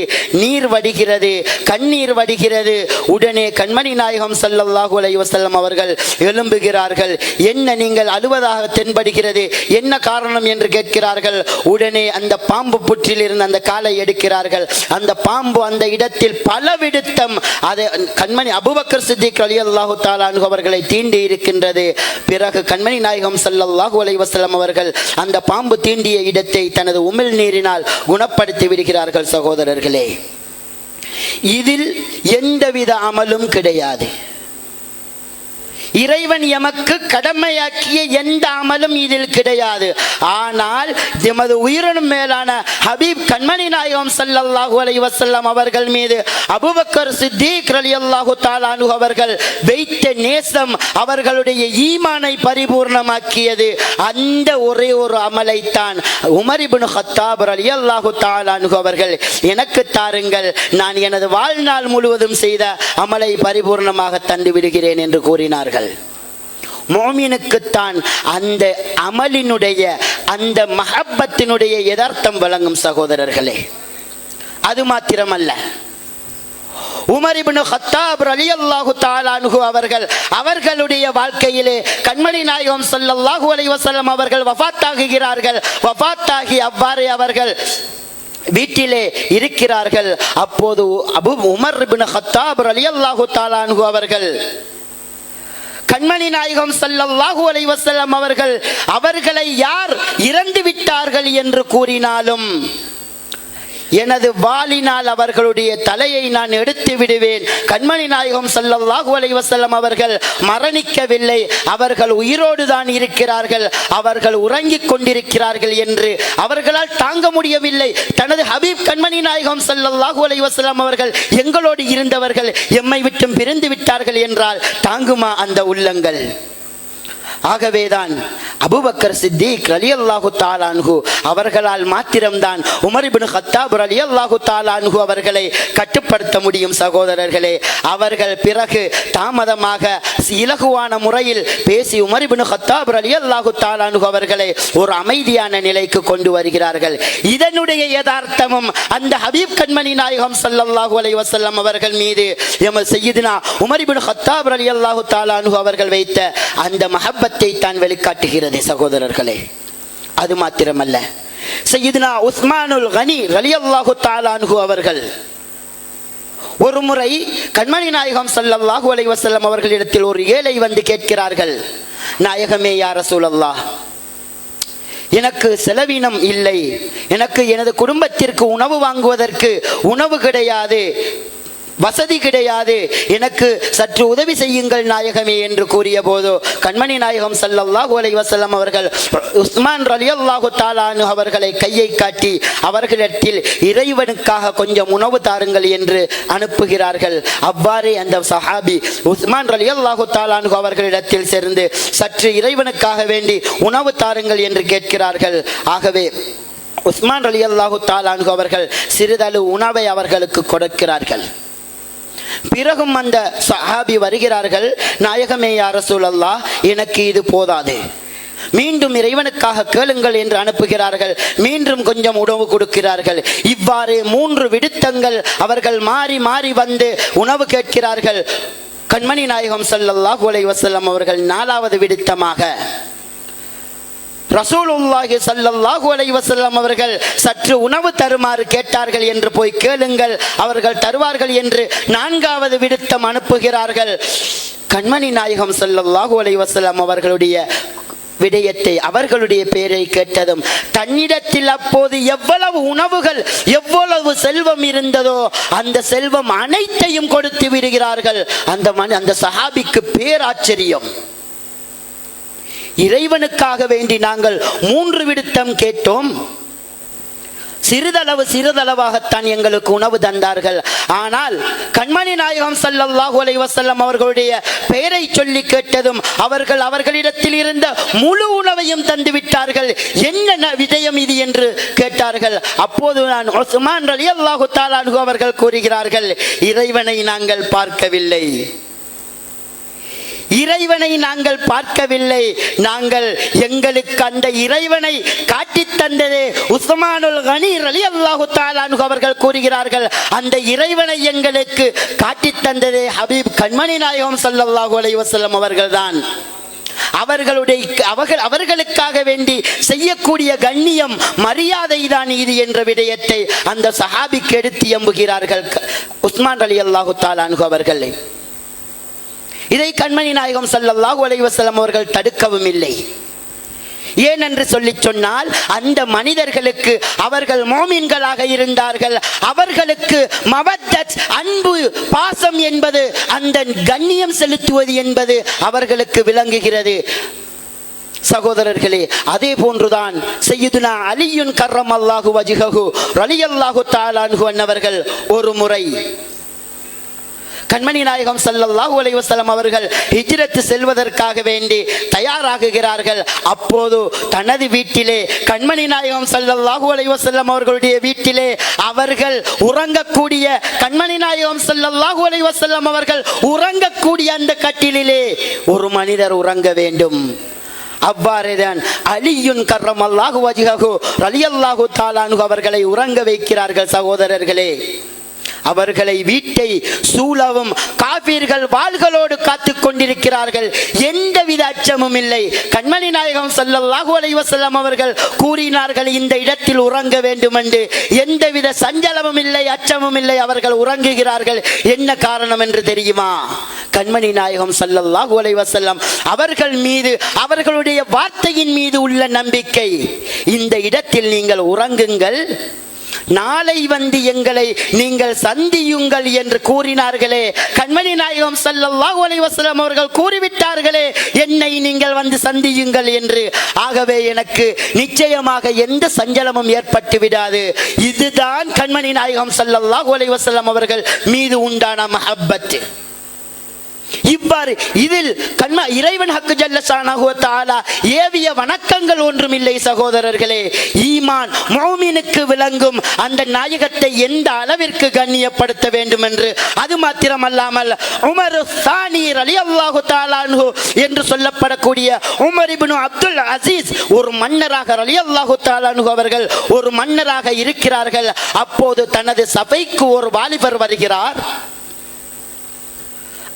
கண்ணீர் வடிகிறது. உடனே கண்மணி நாயகம் ஸல்லல்லாஹு அலைஹி வஸல்லம் அவர்கள் எழும்புகிறார்கள். என்ன நீங்கள் அழுவதாக தென்படுகிறது, என்ன காரணம் என்று கேட்கிறார்கள். உடனே அந்த பாம்பு புற்றில் இருந்து அந்த காலை எடுக்கிறார்கள். அந்த பாம்பு அந்த இடத்தில் பல விடுத்தம் அதை கண்மணி அபூபக்கர் சித்திக் ரலியல்லாஹு தஆலா அன்ஹு அவர்களை தீண்டி இருக்கின்றது. பிறகு கண்மணி நாயகம் ஸல்லல்லாஹு அலைஹி வஸல்லம் அவர்கள் அந்த பாம்பு தீண்டிய இடத்தை தனது உமிழ் நீரினால் குணப்படுத்தி விடுகிறார்கள். சகோதரர்களே, இதில் எந்தவித அமலும் கிடையாது. இறைவன் எமக்கு கடமையாக்கிய எந்த அமலும் இதில் கிடையாது. ஆனால் எமது உயிரினும் மேலான ஹபீப் கண்மணி நாயகம் ஸல்லல்லாஹு அலைஹி வஸல்லம் அவர்கள் மீது அபூபக்கர் சித்திக் ரலியல்லாஹு தஆலா அன்ஹு அவர்கள் வைத்த நேசம் அவர்களுடைய ஈமானை பரிபூர்ணமாக்கியது. அந்த ஒரே ஒரு அமலைத்தான் உமர் இப்னு கத்தாப் ரலியல்லாஹு தஆலா அன்ஹு அவர்கள் எனக்கு தாருங்கள், நான் எனது வாழ்நாள் முழுவதும் செய்த அமலை பரிபூர்ணமாக தந்து விடுகிறேன் என்று கூறினார்கள். மோமினுக்குத்தான் அந்த அமலினுடைய அந்த மஹப்பத்தினுடைய யதார்த்தம் வழங்கும். சகோதரர்களே, அது மாத்திரமல்ல, உமர் இப்னு கத்தாப் ரலியல்லாஹு தஆலா அன்ஹு அவர்களுடைய வாழ்க்கையிலே கண்மணி நாயகம் ஸல்லல்லாஹு அலைஹி வஸல்லம் அவர்கள் வஃபாத்தாகுகிறார்கள். வஃபாத்தாகி அவ்வாறே அவர்கள் வீட்டிலே இருக்கிறார்கள். அப்போது அபூ உமர் இப்னு கத்தாப் ரலியல்லாஹு தஆலா அன்ஹு அவர்கள் கண்மணி நாயகம் ஸல்லல்லாஹு அலைஹி வஸல்லம் அவர்களை யார் இறந்து விட்டார்கள் என்று கூறினாலும் எனது வாளினால் அவர்களுடைய தலையை நான் எடுத்து விடுவேன். கண்மணி நாயகம் ஸல்லல்லாஹு அலைஹி வஸல்லம் அவர்கள் மரணிக்கவில்லை, அவர்கள் உயிரோடு தான் இருக்கிறார்கள், அவர்கள் உறங்கிக் கொண்டிருக்கிறார்கள் என்று அவர்களால் தாங்க முடியவில்லை. தனது ஹபீப் கண்மணி நாயகம் ஸல்லல்லாஹு அலைஹி வஸல்லம் அவர்கள் எங்களோடு இருந்தவர்கள் எம்மை விட்டும் பிரிந்து விட்டார்கள் என்றால் தாங்குமா அந்த உள்ளங்கள்? ஆகவேதான் அபூபக்கர் சித்திக் ரலியல்லாஹு தஆலா அன்ஹு அவர்களால் மாத்திரம்தான் உமர் இப்னு கத்தாப் ரலியல்லாஹு தஆலா அன்ஹு அவர்களை கட்டுப்படுத்த முடியும். சகோதரர்களே, அவர்கள் பிறகு தாமதமாக இலகுவான முறையில் பேசி உமர் இப்னு கத்தாப் ரலியல்லாஹு தஆலா அன்ஹு அவர்களை ஒரு அமைதியான நிலைக்கு கொண்டு வருகிறார்கள். இதனுடைய யதார்த்தமும் அந்த ஹபீப் கண்மணி நாயகம் ஸல்லல்லாஹு அலைஹி வஸல்லம் அவர்கள் மீது எமது சய்யிதுனா உமர் இப்னு கத்தாப் ரலியல்லாஹு தஆலா அன்ஹு அவர்கள் வைத்த அந்த மஹப்பத்தை தான் வெளிக்காட்டுகிறது. சகோதரர்களே, அது மாத்திரமல்ல, சய்யிதுனா உஸ்மானுல் கனி ரலியல்லாஹு தஆலா அன்ஹு அவர்கள் ஒரு முறை கண்மணி நாயகம் ஸல்லல்லாஹு அலைஹி வஸல்லம் அவர்களிடத்தில் ஒரு ஏழை வந்து கேட்கிறார்கள், நாயகமே யா ரசூலல்லாஹ், எனக்கு செலவினம் இல்லை, எனக்கு எனது குடும்பத்திற்கு உணவு வாங்குவதற்கு உணவு கிடையாது, வசதி கிடையாது, எனக்கு சற்று உதவி செய்யுங்கள் நாயகமே என்று கூறிய போது கண்மணி நாயகம் ஸல்லல்லாஹு அலைஹி வஸல்லம் அவர்கள் உஸ்மான் ரலியல்லாஹு தஆலா அன்ஹு அவர்களை கையை காட்டி அவர்களிடத்தில் இறைவனுக்காக கொஞ்சம் உணவு தாருங்கள் என்று அனுப்புகிறார்கள். அவ்வாறே அந்த சஹாபி உஸ்மான் ரலியல்லாஹு தஆலா அன்ஹு அவர்களிடத்தில் சேர்ந்து சற்று இறைவனுக்காக வேண்டி உணவு தாருங்கள் என்று கேட்கிறார்கள். ஆகவே உஸ்மான் ரலியல்லாஹு தஆலா அன்ஹு அவர்கள் சிறிதளவு உணவை அவர்களுக்கு கொடுக்கிறார்கள். பிறகும் அந்த சஹாபி வருகிறார்கள், நாயகமே யா ரசூலல்லாஹ், எனக்கு இது போதாது, மீண்டும் இறைவனுக்காக கேளுங்கள் என்று அனுப்புகிறார்கள். மீண்டும் கொஞ்சம் உணவு கொடுக்கிறார்கள். இவ்வாறு 3 விடுத்தங்கள் அவர்கள் மாறி மாறி வந்து உணவு கேட்கிறார்கள். கண்மணி நாயகம் ஸல்லல்லாஹு அலைஹி வஸல்லம் அவர்கள் 4வது விடுத்தமாக ரசூலுல்லாஹி ஸல்லல்லாஹு அலைஹி வஸல்லம் அவர்கள் சற்று உணவு தருமாறு கேட்டார்கள் என்று போய் கேளுங்கள், அவர்கள் தருவார்கள் என்று 4வது விடுத்தம் அனுப்புகிறார்கள். கண்மணி நாயகம் ஸல்லல்லாஹு அலைஹி வஸல்லம் அவர்களுடைய விடயத்தை அவர்களுடைய பெயரை கேட்டதும் தன்னிடத்தில் அப்போது எவ்வளவு உணவுகள் எவ்வளவு செல்வம் இருந்ததோ அந்த செல்வம் அனைத்தையும் கொடுத்து விடுகிறார்கள். அந்த சஹாபிக்கு பேராச்சரியம். இறைவனுக்காக வேண்டி நாங்கள் 3 விடுத்தம் கேட்டோம், சிறிதளவாகத்தான் எங்களுக்கு உணவு தந்தார்கள். ஆனால் கண்மணி நாயகம் ஸல்லல்லாஹு அலைஹி வஸல்லம் அவர்களுடைய பெயரை சொல்லி கேட்டதும் அவர்களிடத்தில் இருந்த முழு உணவையும் தந்து விட்டார்கள். என்ன விடயம் இது என்று கேட்டார்கள். அப்போது நான் உஸ்மான் ரலியல்லாஹு தஆலா அன்ஹு அவர்கள் கூறுகிறார்கள், இறைவனை நாங்கள் பார்க்கவில்லை, இறைவனை நாங்கள் பார்க்கவில்லை, நாங்கள் எங்களுக்கு அந்த இறைவனை காட்டித் தந்ததே உஸ்மானுல் கனி ரலியல்லாஹு தஆலா அன்ஹு அவர்கள் கூறுகிறார்கள், அந்த இறைவனை எங்களுக்கு காட்டித் தந்ததே ஹபீப் கண்மணி நாயகம் ஸல்லல்லாஹு அலைஹி வஸல்லம் அவர்கள்தான். அவர்களுக்காக வேண்டி செய்யக்கூடிய கண்ணியம் மரியாதை தான் இது என்ற விடயத்தை அந்த சஹாபிக்கு எடுத்து எம்புகிறார்கள் உஸ்மான் ரலியல்லாஹு தஆலா அன்ஹு அவர்கள். இதை கண்மணி நாயகம் ஸல்லல்லாஹு அலைஹி வஸல்லம் அவர்கள் தடுக்கவும் இல்லை. ஏனென்று சொல்லி சொன்னால் அந்த மனிதர்களுக்கு அவர்கள் மோமின்களாக இருந்தார்கள், அவர்களுக்கு மவத்தத் அன்பு பாசம் என்பது அந்த கண்ணியம் செலுத்துவது என்பது அவர்களுக்கு விளங்குகிறது. சகோதரர்களே, அதே போன்றுதான் சய்யிதுனா அலியுன் கர்ரமல்லாஹு வஜ்ஹஹு ரலியல்லாஹு தஆலா அன்ஹு அவர்கள் ஒரு முறை கண்மணி நாயகம் ஸல்லல்லாஹு அலைஹி வஸல்லம் அவர்கள் ஹிஜ்ரத் செல்வதற்காக வேண்டி தயாராகுகிறார்கள். அப்போது தனது வீட்டிலே கண்மணி நாயகம் ஸல்லல்லாஹு அலைஹி வஸல்லம் அவர்களுடைய வீட்டிலே அவர்கள் உறங்கக்கூடிய கண்மணி நாயகம் ஸல்லல்லாஹு அலைஹி வஸல்லம் அவர்கள் உறங்கக்கூடிய அந்த கட்டிலிலே ஒரு மனிதர் உறங்க வேண்டும். அவ்வாறுதான் அலியுன் கர்ரமல்லாஹு வஜ்ஹஹு ரலியல்லாஹு தஆலா அன்ஹு அவர்களை உறங்க வைக்கிறார்கள். சகோதரர்களே, அவர்களை வீட்டை சூழவும் காபீர்கள் வாள்களோடு காத்துக் கொண்டிருக்கிறார்கள். எந்தவித அச்சமும் இல்லை. கண்மணி நாயகம் ஸல்லல்லாஹு அலைஹி வஸல்லம் அவர்கள் கூறினார்கள், இந்த இடத்தில் உறங்க வேண்டும் என்று. எந்தவித சஞ்சலமும் இல்லை, அச்சமும் இல்லை. அவர்கள் உறங்குகிறார்கள். என்ன காரணம் என்று தெரியுமா? கண்மணி நாயகம் ஸல்லல்லாஹு அலைஹி வஸல்லம் அவர்கள் மீது, அவர்களுடைய வார்த்தையின் மீது உள்ள நம்பிக்கை. இந்த இடத்தில் நீங்கள் உறங்குங்கள், நாளை வந்து எங்களை நீங்கள் சந்தியுங்கள் என்று கூறினார்களே. கண்மணி நாயகம் ஸல்லல்லாஹு அலைஹி வஸல்லம் அவர்கள் கூறிவிட்டார்களே, என்னை நீங்கள் வந்து சந்தியுங்கள் என்று. ஆகவே எனக்கு நிச்சயமாக எந்த சஞ்சலமும் ஏற்பட்டு விடாது. இதுதான் கண்மணி நாயகம் ஸல்லல்லாஹு அலைஹி வஸல்லம் அவர்கள் மீது உண்டான மஹப்பத். இவ்வாறு இதில் இறைவன் ஹக்கு ஜல்ல ஷானஹு வ தஆலா ஏவிய வணக்கங்கள் ஒன்றுமில்லை சகோதரர்களே. ஈமான் முஃமினுக்கு விளங்கும் அந்த நாயகத்தை எந்த அளவிற்கு கண்ணியப்படுத்த வேண்டும் என்று. அது மாத்திரமல்லாமல் உமர் சானி ரலியல்லாஹு தஆலா அன்ஹு என்று சொல்லப்படக்கூடிய உமர் இப்னு அப்துல் அசீஸ் ஒரு மன்னராக ரலியல்லாஹு தஆலா அன்ஹு அவர்கள் ஒரு மன்னராக இருக்கிறார்கள். அப்போது தனது சபைக்கு ஒரு வாலிபர் வருகிறார்.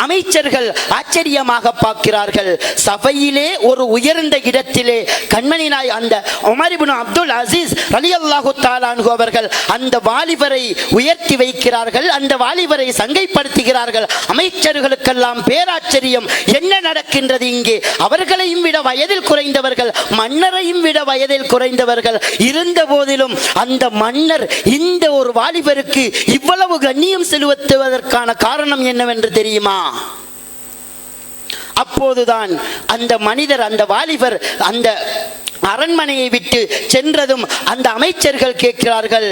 அமைச்சர்கள் ஆச்சரியமாக பார்க்கிறார்கள். சபையிலே ஒரு உயர்ந்த இடத்திலே கண்மணி நாய் அந்த உமர் இப்னு அப்துல் அசீஸ் ரலியல்லாஹு தஆலா அன்ஹு அவர்கள் அந்த வாலிபரை உயர்த்தி வைக்கிறார்கள். அந்த வாலிபரை சங்கைப்படுத்துகிறார்கள். அமைச்சர்களுக்கெல்லாம் பேராச்சரியம், என்ன நடக்கின்றது இங்கே? அவர்களையும் விட வயதில் குறைந்தவர்கள், மன்னரையும் விட வயதில் குறைந்தவர்கள். இருந்த போதிலும் அந்த மன்னர் இந்த ஒரு வாலிபருக்கு இவ்வளவு கண்ணியம் செலுத்துவதற்கான காரணம் என்னவென்று தெரியுமா? அப்போதுதான் அந்த மனிதர், அந்த வாலிபர் அந்த அரண்மனையை விட்டு சென்றதும் அந்த அமைச்சர்கள் கேட்கிறார்கள்,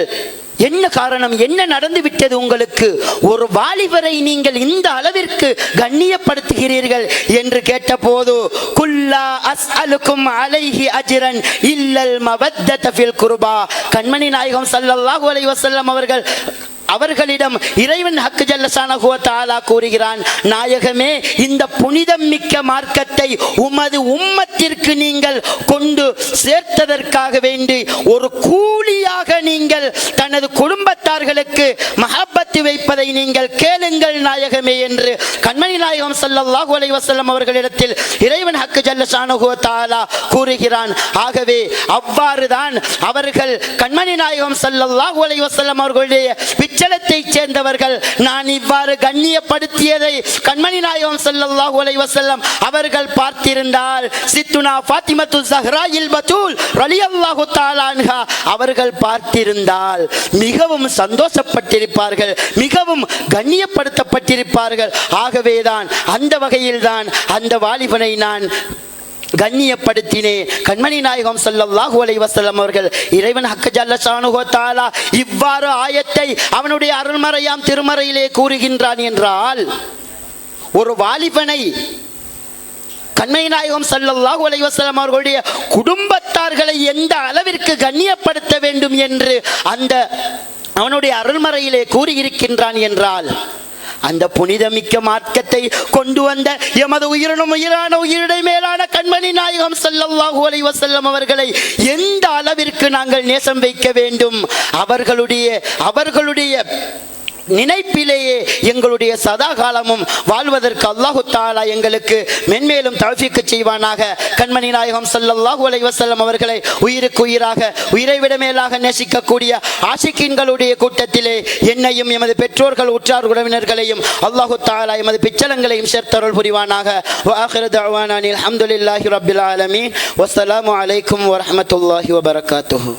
என்ன காரணம், என்ன நடந்து விட்டது உங்களுக்கு? ஒரு வாலிபரை நீங்கள் இந்த அளவிற்கு கண்ணியப்படுத்துகிறீர்கள் என்று கேட்டபோது, குல்லா அஸ்அலுக்கும் அலைஹி அஜ்ரன் இல்லல் மவத்தத ஃபில் குர்பா. கண்மணி நாயகம் ஸல்லல்லாஹு அலைஹி வஸல்லம் அவர்களிடம் இறைவன் ஹக்கு ஜல்ல ஷானஹு வ தஆலா கூறுகிறான், நாயகமே, இந்த புனிதம் மிக்க மார்க்கத்தை உமது உம்மத்திற்கு நீங்கள் கொண்டு சேர்த்ததற்காக வேண்டி ஒரு கூலியாக நீங்கள் தனது குடும்பத்தார்களுக்கு மஹப்பத்து வைப்பதை நீங்கள் கேளுங்கள் நாயகமே என்று கண்மணி நாயகம் ஸல்லல்லாஹு அலைஹி வஸல்லம் அவர்களிடத்தில் இறைவன் ஹக்கு ஜல்ல ஷானஹு வ தஆலா கூறுகிறான். ஆகவே அவ்வாறுதான் அவர்கள் கண்மணி நாயகம் ஸல்லல்லாஹு அலைஹி வஸல்லம் அவர்களுடைய பிச்சலத்தை சேர்ந்தவர்கள். நான் இவ்வாறு கண்ணியப்படுத்தியதை கண்மணி நாயகம் ஸல்லல்லாஹு அலைஹி வஸல்லம் அவர்கள் பார்த்திருந்தால், சித்துனா ஃபாத்திமத்து ஸஹ்ராயில் பத்தூல் ரலியல்லாஹு தஆலா அன்ஹா அவர்கள் பார்த்திருந்தால் மிகவும் சந்தோஷப்பட்டிருப்பார்கள், மிகவும் கண்ணியப்படுத்தப்பட்டிருப்பார்கள். ஆகவேதான் அந்த வகையில்தான் அந்த வாலிபனை நான் கண்ணியப்படுத்தினே. கண்மணி நாயகம் ஸல்லல்லாஹு அலைஹி வஸல்லம் அவர்கள் இறைவன் ஹக்கு ஜல்ல ஷானஹு வ தஆலா இவ்வாறு ஆயத்தை அவனுடைய அருள்மறையாம் திருமறையிலே கூறுகின்றான் என்றால், ஒரு வாலிபனை கண்மணி நாயகம் ஸல்லல்லாஹு அலைஹி வஸல்லம் அவர்களுடைய குடும்பத்தார்களை எந்த அளவிற்கு கண்ணியப்படுத்த வேண்டும் என்று அந்த அவனுடைய அருள்மறையிலே கூறியிருக்கின்றான் என்றால், அந்த புனிதமிக்க மார்க்கத்தை கொண்டு வந்த எமது உயிரினும் உயிரான உயிரிடை மேலான கண்மணி நாயகம் ஸல்லல்லாஹு அலைஹி வஸல்லம் அவர்களை எந்த அளவிற்கு நாங்கள் நேசம் வைக்க வேண்டும்? அவர்களுடைய நினைப்பிலேயே எங்களுடைய சதா காலமும் வாழ்வதற்கு அல்லாஹு தஆலா எங்களுக்கு மென்மேலும் தௌஃபீக் செய்வானாக. கண்மணி நாயகம் ஸல்லல்லாஹு அலைஹி வஸல்லம் அவர்களை உயிருக்கு உயிராக, உயிரை விட மேலாக நேசிக்கக்கூடிய ஆஷிகீன்களுடைய கூட்டத்திலே என்னையும் எமது பெற்றோர்கள் உற்றார் உறவினர்களையும் அல்லாஹு தஆலா எமது பிச்சலங்களையும் சேர்த்தருள் புரிவானாக. வ ஆகிரு தஅவானா அல்ஹம்துலில்லாஹி ரப்பில் ஆலமீன். வஸ்ஸலாமு அலைக்கும் வரஹ்மத்துல்லாஹி வபரகாத்துஹு.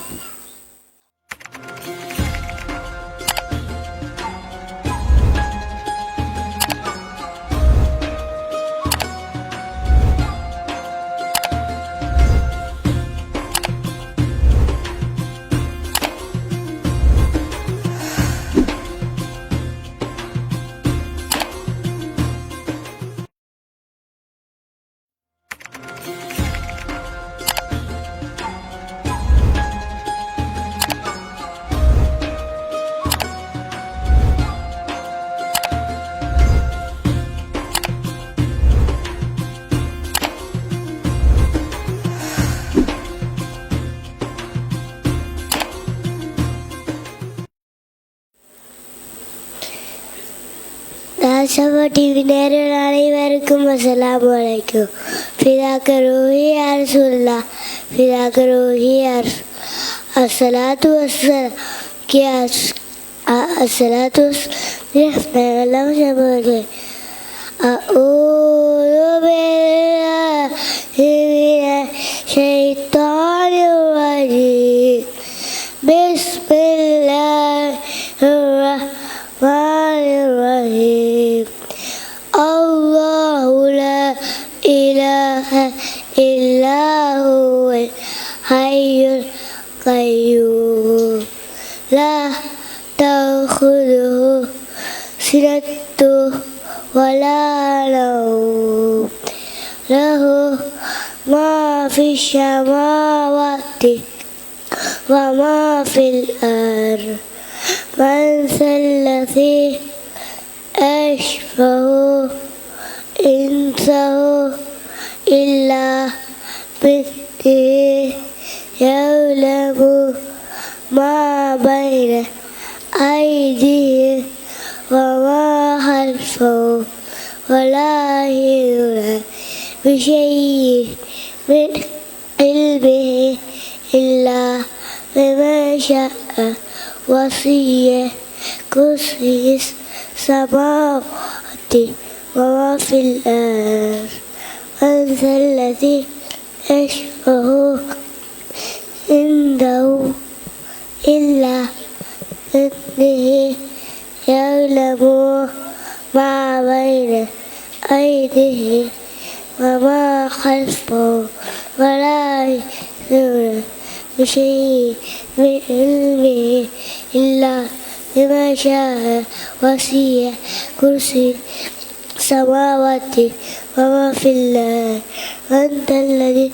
டிவி நேரில் அனைவருக்கும் அஸ்ஸலாமு அலைக்கும். ஃபிதாக்க ரூஹி யா ரசூலல்லாஹ், ஃபிதாக்க ரூஹி யா அஸ்ஸலாத்து வஸ்ஸலாம் அஸ்ஸலாத்து வஸ்ஸலாம் அவுது பில்லாஹி மினஷ் ஷைத்தானிர் ரஜீம். பிஸ்மில்லாஹிர் ரஹ்மானிர் ரஹீம். அல்லாஹு லா இலாஹ இல்லா ஹுவல் ஹய்யுல் கய்யூம் லா தஅخذுஹு சினத்துன் வலா நௌம் லஹு மா ஃபிஸ் ஸமாவாத்தி வ மா ஃபில் அர்த். மன் ஸல்லதீ அஷ்ஃபஹு இன்ஸஹு இல்லா பிஸ்மிஹி யஅலமு மா பைன ஐதிஹிம் வ மா خلفهم ولا يحيطون بشيء من علمه إلا بما شاء وسع كرسيه السماوات وما في الأرض. من ذا الذي يشفع عنده إلا بإذنه يعلم ما بين أيديهم وما خلفهم ولا يحيطون بشيء من علمه إلا بما شاء وسع كرسيه السماوات وما في الأرض. من ذا الذي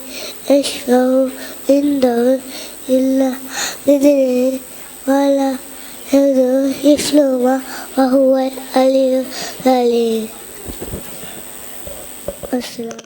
يشفع عنده إلا بإذنه ولا يفلوما وهو العلي العليم. السلام.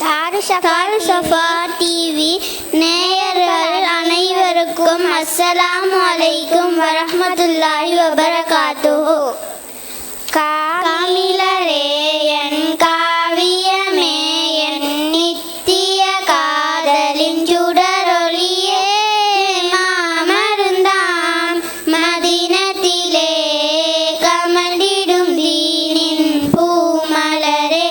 தாருஷஃபா டிவி நேயர்கள் அனைவருக்கும் அஸ்ஸலாமு அலைக்கும் வரஹ்மத்துல்லாஹி வபரகாத்துஹு. காமிலரே என் காவியமே என் நித்திய காதலின் சுடரொளியே மாமருந்தாம் மதீனத்திலே கமழ்ந்திடும் தீனின் பூமலரே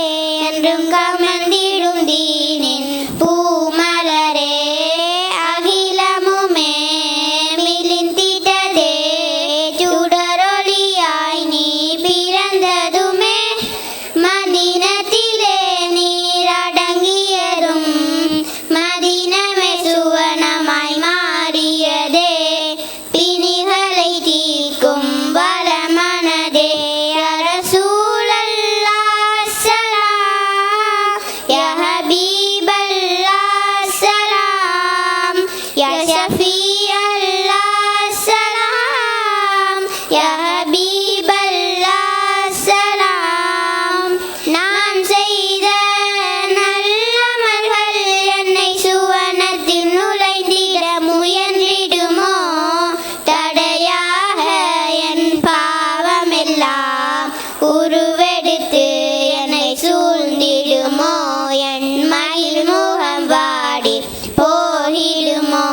என்றும் கமழ்ந்திடும் தீனின் பூமலரே அகிலமுமே மிளிந்திட்டதே சுடரொளியாய் நீ பிறந்ததுமே மதீனத்திலே நீரடங்கியதும் மதீனமே சுவனமாய் மாறியதே பிணிகளை தீர்க்கும் வளமனதே யா ரசூலல்லாஹ் ஸலாம் யா ஹபீபல்லாஹ் ஸலாம் யா ஷஃபீஅல்லாஹ் ஸலாம் யா ஹபீபல்லாஹ் ஸலாம். நான் செய்த நல்லமல்கள் என்னை சுவனத்தில் நுழைந்திட முயன்றிடுமோ தடையாக என் பாவமெல்லாம் உருவெடுத்து என்னை சூழ்ந்திடுமோ என் மயில் முகம் வாடி போகிடுமோ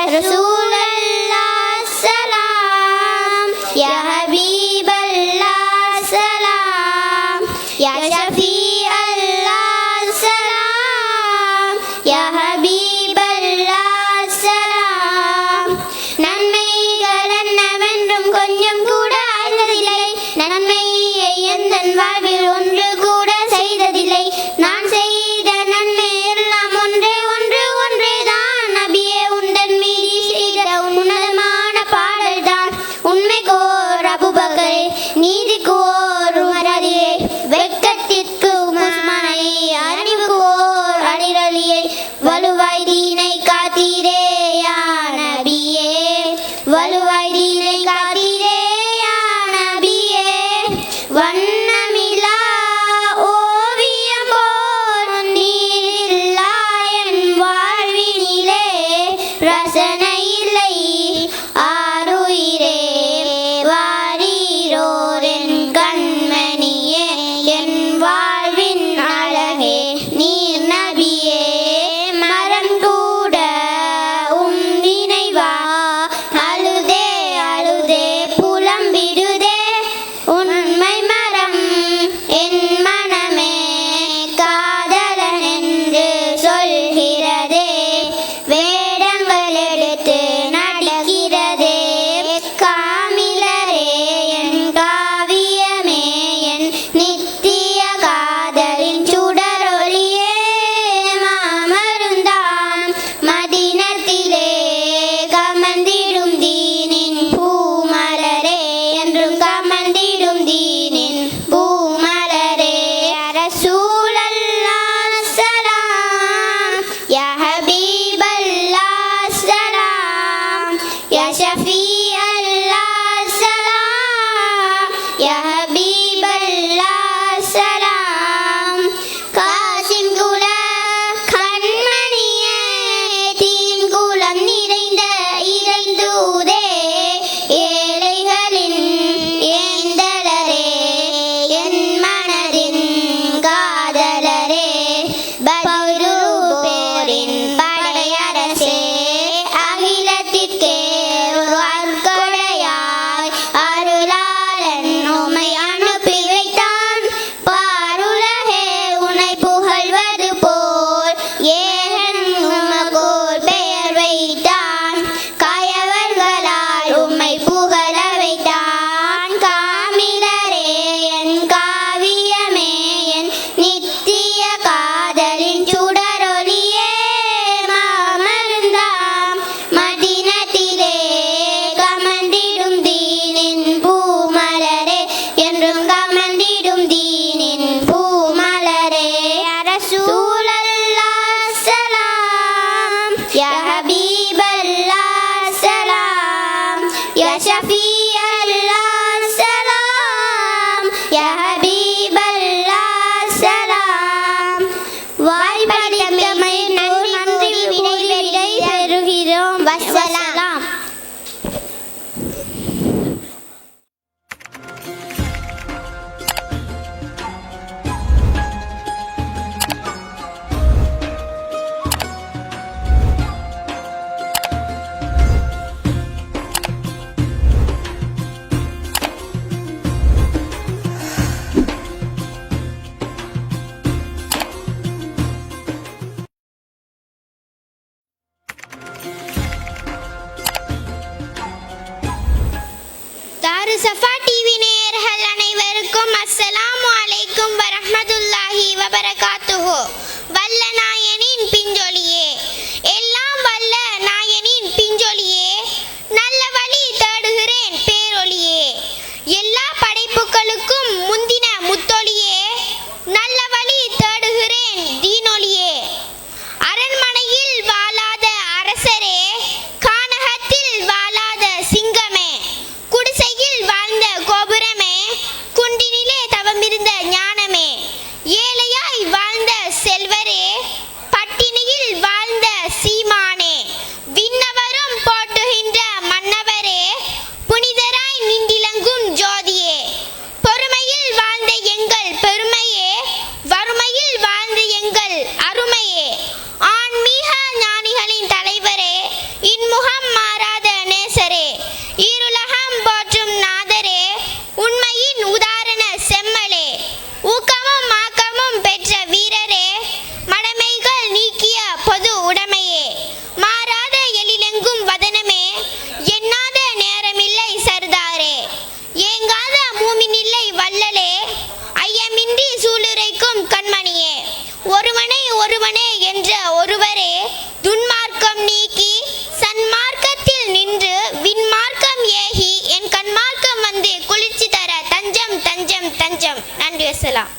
رسول الله سلام يا حبيب الله سلام يا شفيع الله سلام يا حبيب الله سلام நன்மைகள் என்னவென்றும் கொஞ்சம் கூட அறிந்ததில்லை நன்மையை எந்தன் வாழ்வில் ஒன்று கூட செய்ததில்லை நான் செய்த நன்மை எல்லாம் ஒன்றேதான் நபியே உந்தன் மீது செய்த உன்னதமான பாடல்தான் உண்மை கோர் அபூபக்கரே நீதி கோர் உமரே வெட்கத்திற்கு உஸ்மானை அறிவு கோர் அலிரலியை வலுவாய் தீனை காத்தீரே யா நபியே வலுவாய் தீனை காத்தீரே யா நபியே வண்ணமிலா ஓவியம் போல் நீரில்லா என் வாழ்வினிலே ரசனை இல்லை ஆருயிரே வாரீரோர் என் கண்மணியே என் வாழ்வின் அழகே நீர் நபியே மரம் கூட நினைவா அழுதே அழுதே புலம்பிடுதே உண்மை மரம் என் மனமே காதலன் என்று சொல்கிறதே வேடங்கள் எடுத்து நடிக்கிறதே காமிலரே என் காவியமே என் நித்திய காதலின் சுடரொளியே மாமருந்தாம் மதினத்திலே கமந்திடும் தீனின் பூமலரே என்றும் கமந்திடும் தீனின் பூமலரே ரசூல் அல்லாஹ் சலாம் யா ஹபீப் அல்லாஹ் சலாம் யா ஷஃபீ அல்லாஹ் சலாம் யா ஹபீப் அல்லாஹ் சலாம் காசிம் குல கண்மணியே தீங்குலம் நிறைந்த இறைந்தூதே ஏழைகளின் ஏந்தலரே என் மனதின் காதலரே பௌரூபேரின் படையரசே அகிலத்திற்கே ஒரு அற்கொடையாய் அருளாளன் உம்மை அனுப்பி வைத்தான் பாருலகே உன்னை புகழ்வது போல் ஏகன் உமக்கோர் பெயர் வைத்தான் கயவர்களால் உம்மை புகழ வைத்தான் காமிலரே என் காவியமே என் நித்திய காதலின் சுடரொளியே மாமருந்தாம் மதினத்திலே கமந்திடும் தீனின் பூமலரே என்றும் கமந்திடும் தீனின் பூமலரே ரசூல் அல்லாஹ் சலாம் யா ஹபீப் அல்லாஹ் சலாம் யா ஷஃபீ அல்லாஹ் சலாம் யா ஹபீப் அல்லாஹ் சலாம் வாய்ப்பளித்தமை நன்றி விடை பெறுகிறோம் வஸ்ஸலாம் சஃபா டிவி நேயர்கள் அனைவருக்கும் அஸ்ஸலாமு அலைக்கும் வரஹ்மத்துல்லாஹி வபரகாத்துஹு. வல்ல நாயனின் பிஞ்சொலியே, எல்லாம் வல்ல நாயனின் பிஞ்சொலியே, நல்ல வழி தேடுகிறேன் பேரொலியே, எல்லா படைப்புகளுக்கும் முந்தின முத்தொலியே, நல்ல வழி தேடுகிறேன் தீனொலியே, அரண்மனையில் வாழாத அரசரே, கானகத்தில் வாழாத சிங்கமே, குடிசையில் வாழ்ந்த கோபுரமே, குண்டினிலே தவமிருந்த ஞானமே, ஏழையாய் வாழ்ந்த செல்வரே, பட்டினியில் பேசலாம்.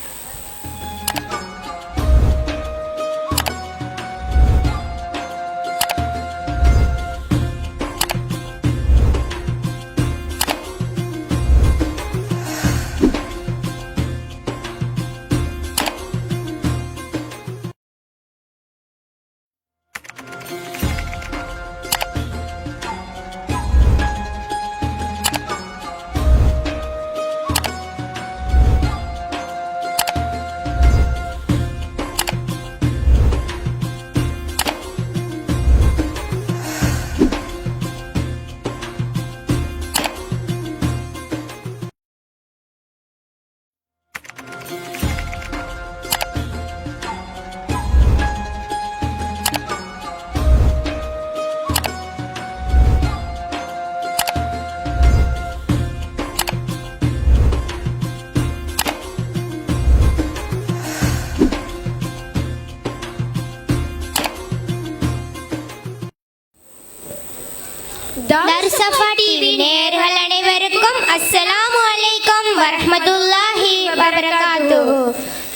தர்சஃபா டிவி நேயர்கள் அனைவருக்கும் அஸ்ஸலாமு அலைக்கும் வரஹ்மத்துல்லாஹி வபரகாத்துஹு.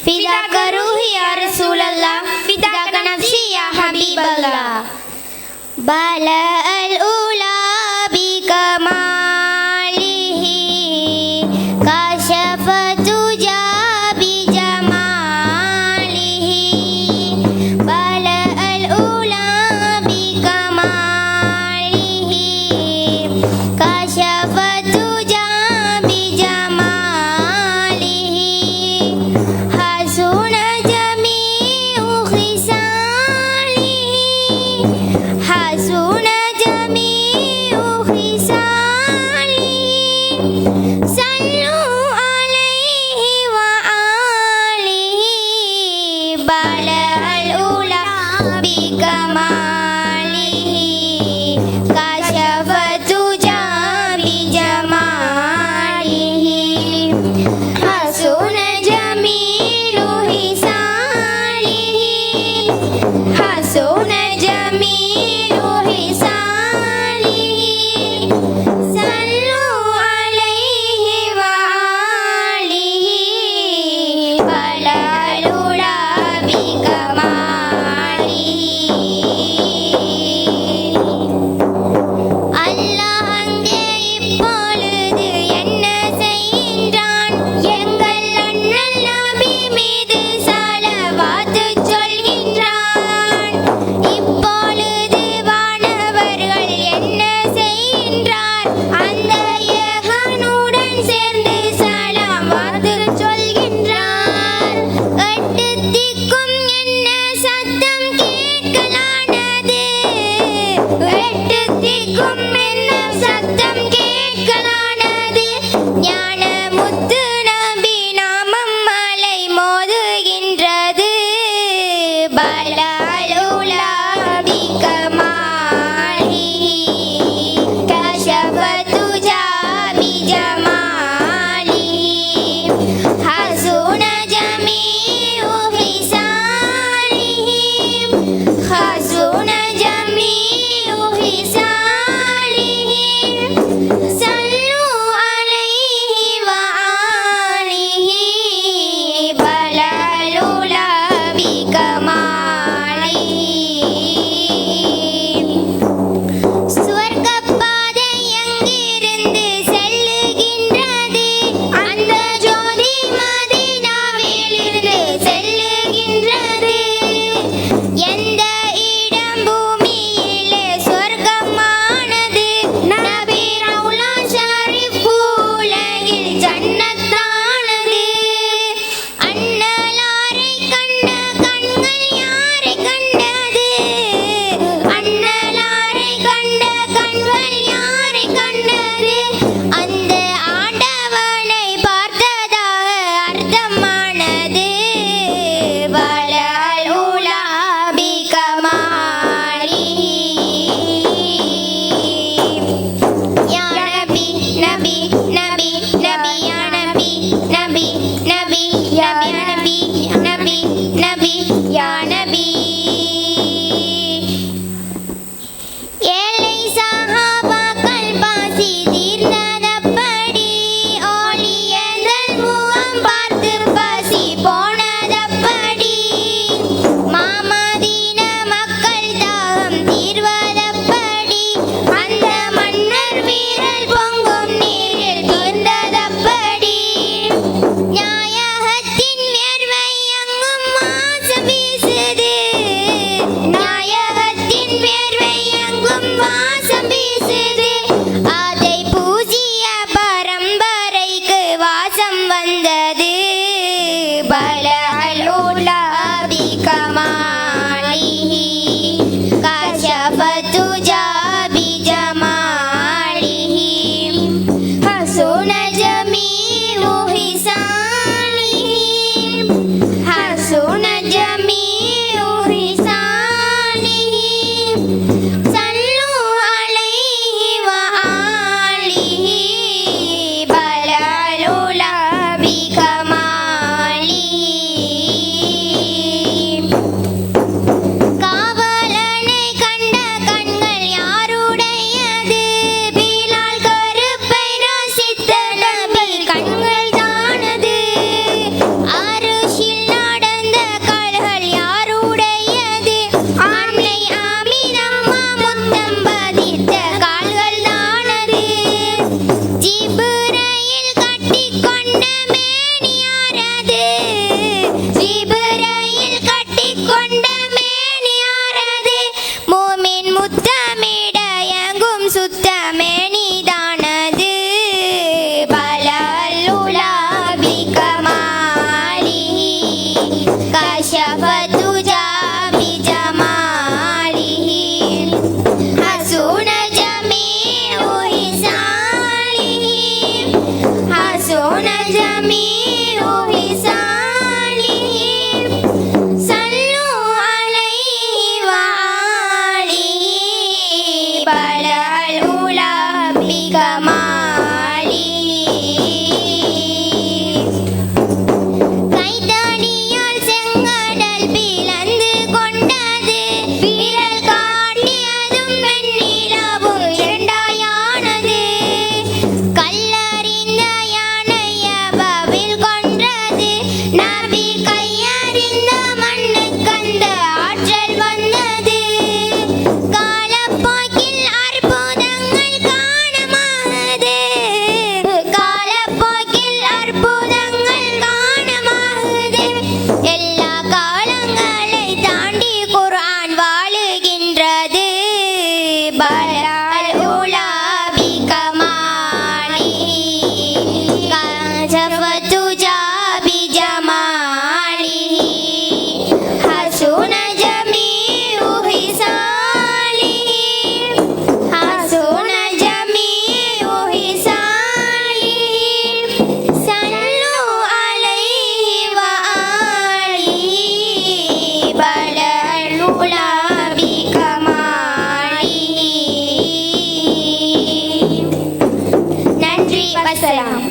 ஃபிதாக ரூஹி யா ரசூலல்லாஹ், ஃபிதாக நஃப்ஸி யா ஹபீபல்லாஹ். பலா அல் ஊலா பி கமாலிஹி கஷஃப துஜா பி ஜமாலிஹி. பலா அல் ஊலா பி கமாலிஹி கஷஃப துஜா பி ஜமாலிஹி. ஹஸுன ஜமீஉ খিসাலிஹி ஹஸுன ஜமீஉ খিসাலிஹி. சல்லு அலைஹி வ ஆலிஹி பலல் உலா பி கமாலிஹி கஷஃப துஜா பி ஜமாலிஹி. ஹஸுன ஜமீலு খিসাலிஹி ஹஸுன ஜமீலு খিসাலிஹி. சல்லு அலைஹி வ ஆலிஹி பலல் உலா பி கமாலிஹி. அல்லாஹ் அங்கே இப்பொழுது என்ன செய்கின்றான்? எங்கள் அண்ணல் நபி மீது ஸலவாத்து சொல்கின்றான். இப்பொழுது வானவர்கள் என்ன செய்கின்றார்? அந்த ஏகனுடன் சேர்ந்து ஸலவாத்து சொல்கின்றார். எட்டு திக்கும் என்ன சத்தம் கேட்கலானது? எட்டு திக்கும் என்ன சத்தம் கேட்கலானது? ஞான முத்து நபி நாமம் மலை மோதுகின்றது. பலல் உலா பி கமாலிஹி கஷஃப துஜா பி ஜமாலிஹி. ஹஸுன ஜமீஉ খিসাலிஹி ஹஸுன ஜமீஉ খিসাலிஹி. சல்லு அலைஹி வ ஆலிஹி பலல் உலா பி கமாலிஹி. சுவர்க்கப் பாதை எங்கிருந்து செல்லுகின்றது? அந்த ஜோதி மதீனாவிலிருந்து செல்லுகின்றது. எந்த இடம் பூமியிலே சொர்க்கமா بلى الأولى بكماله كشف الدجى بجماله حسن جميع خصاله حسن جميع خصاله صلوا عليه وآله بلى الأولى بكماله நன்றி வசலாம்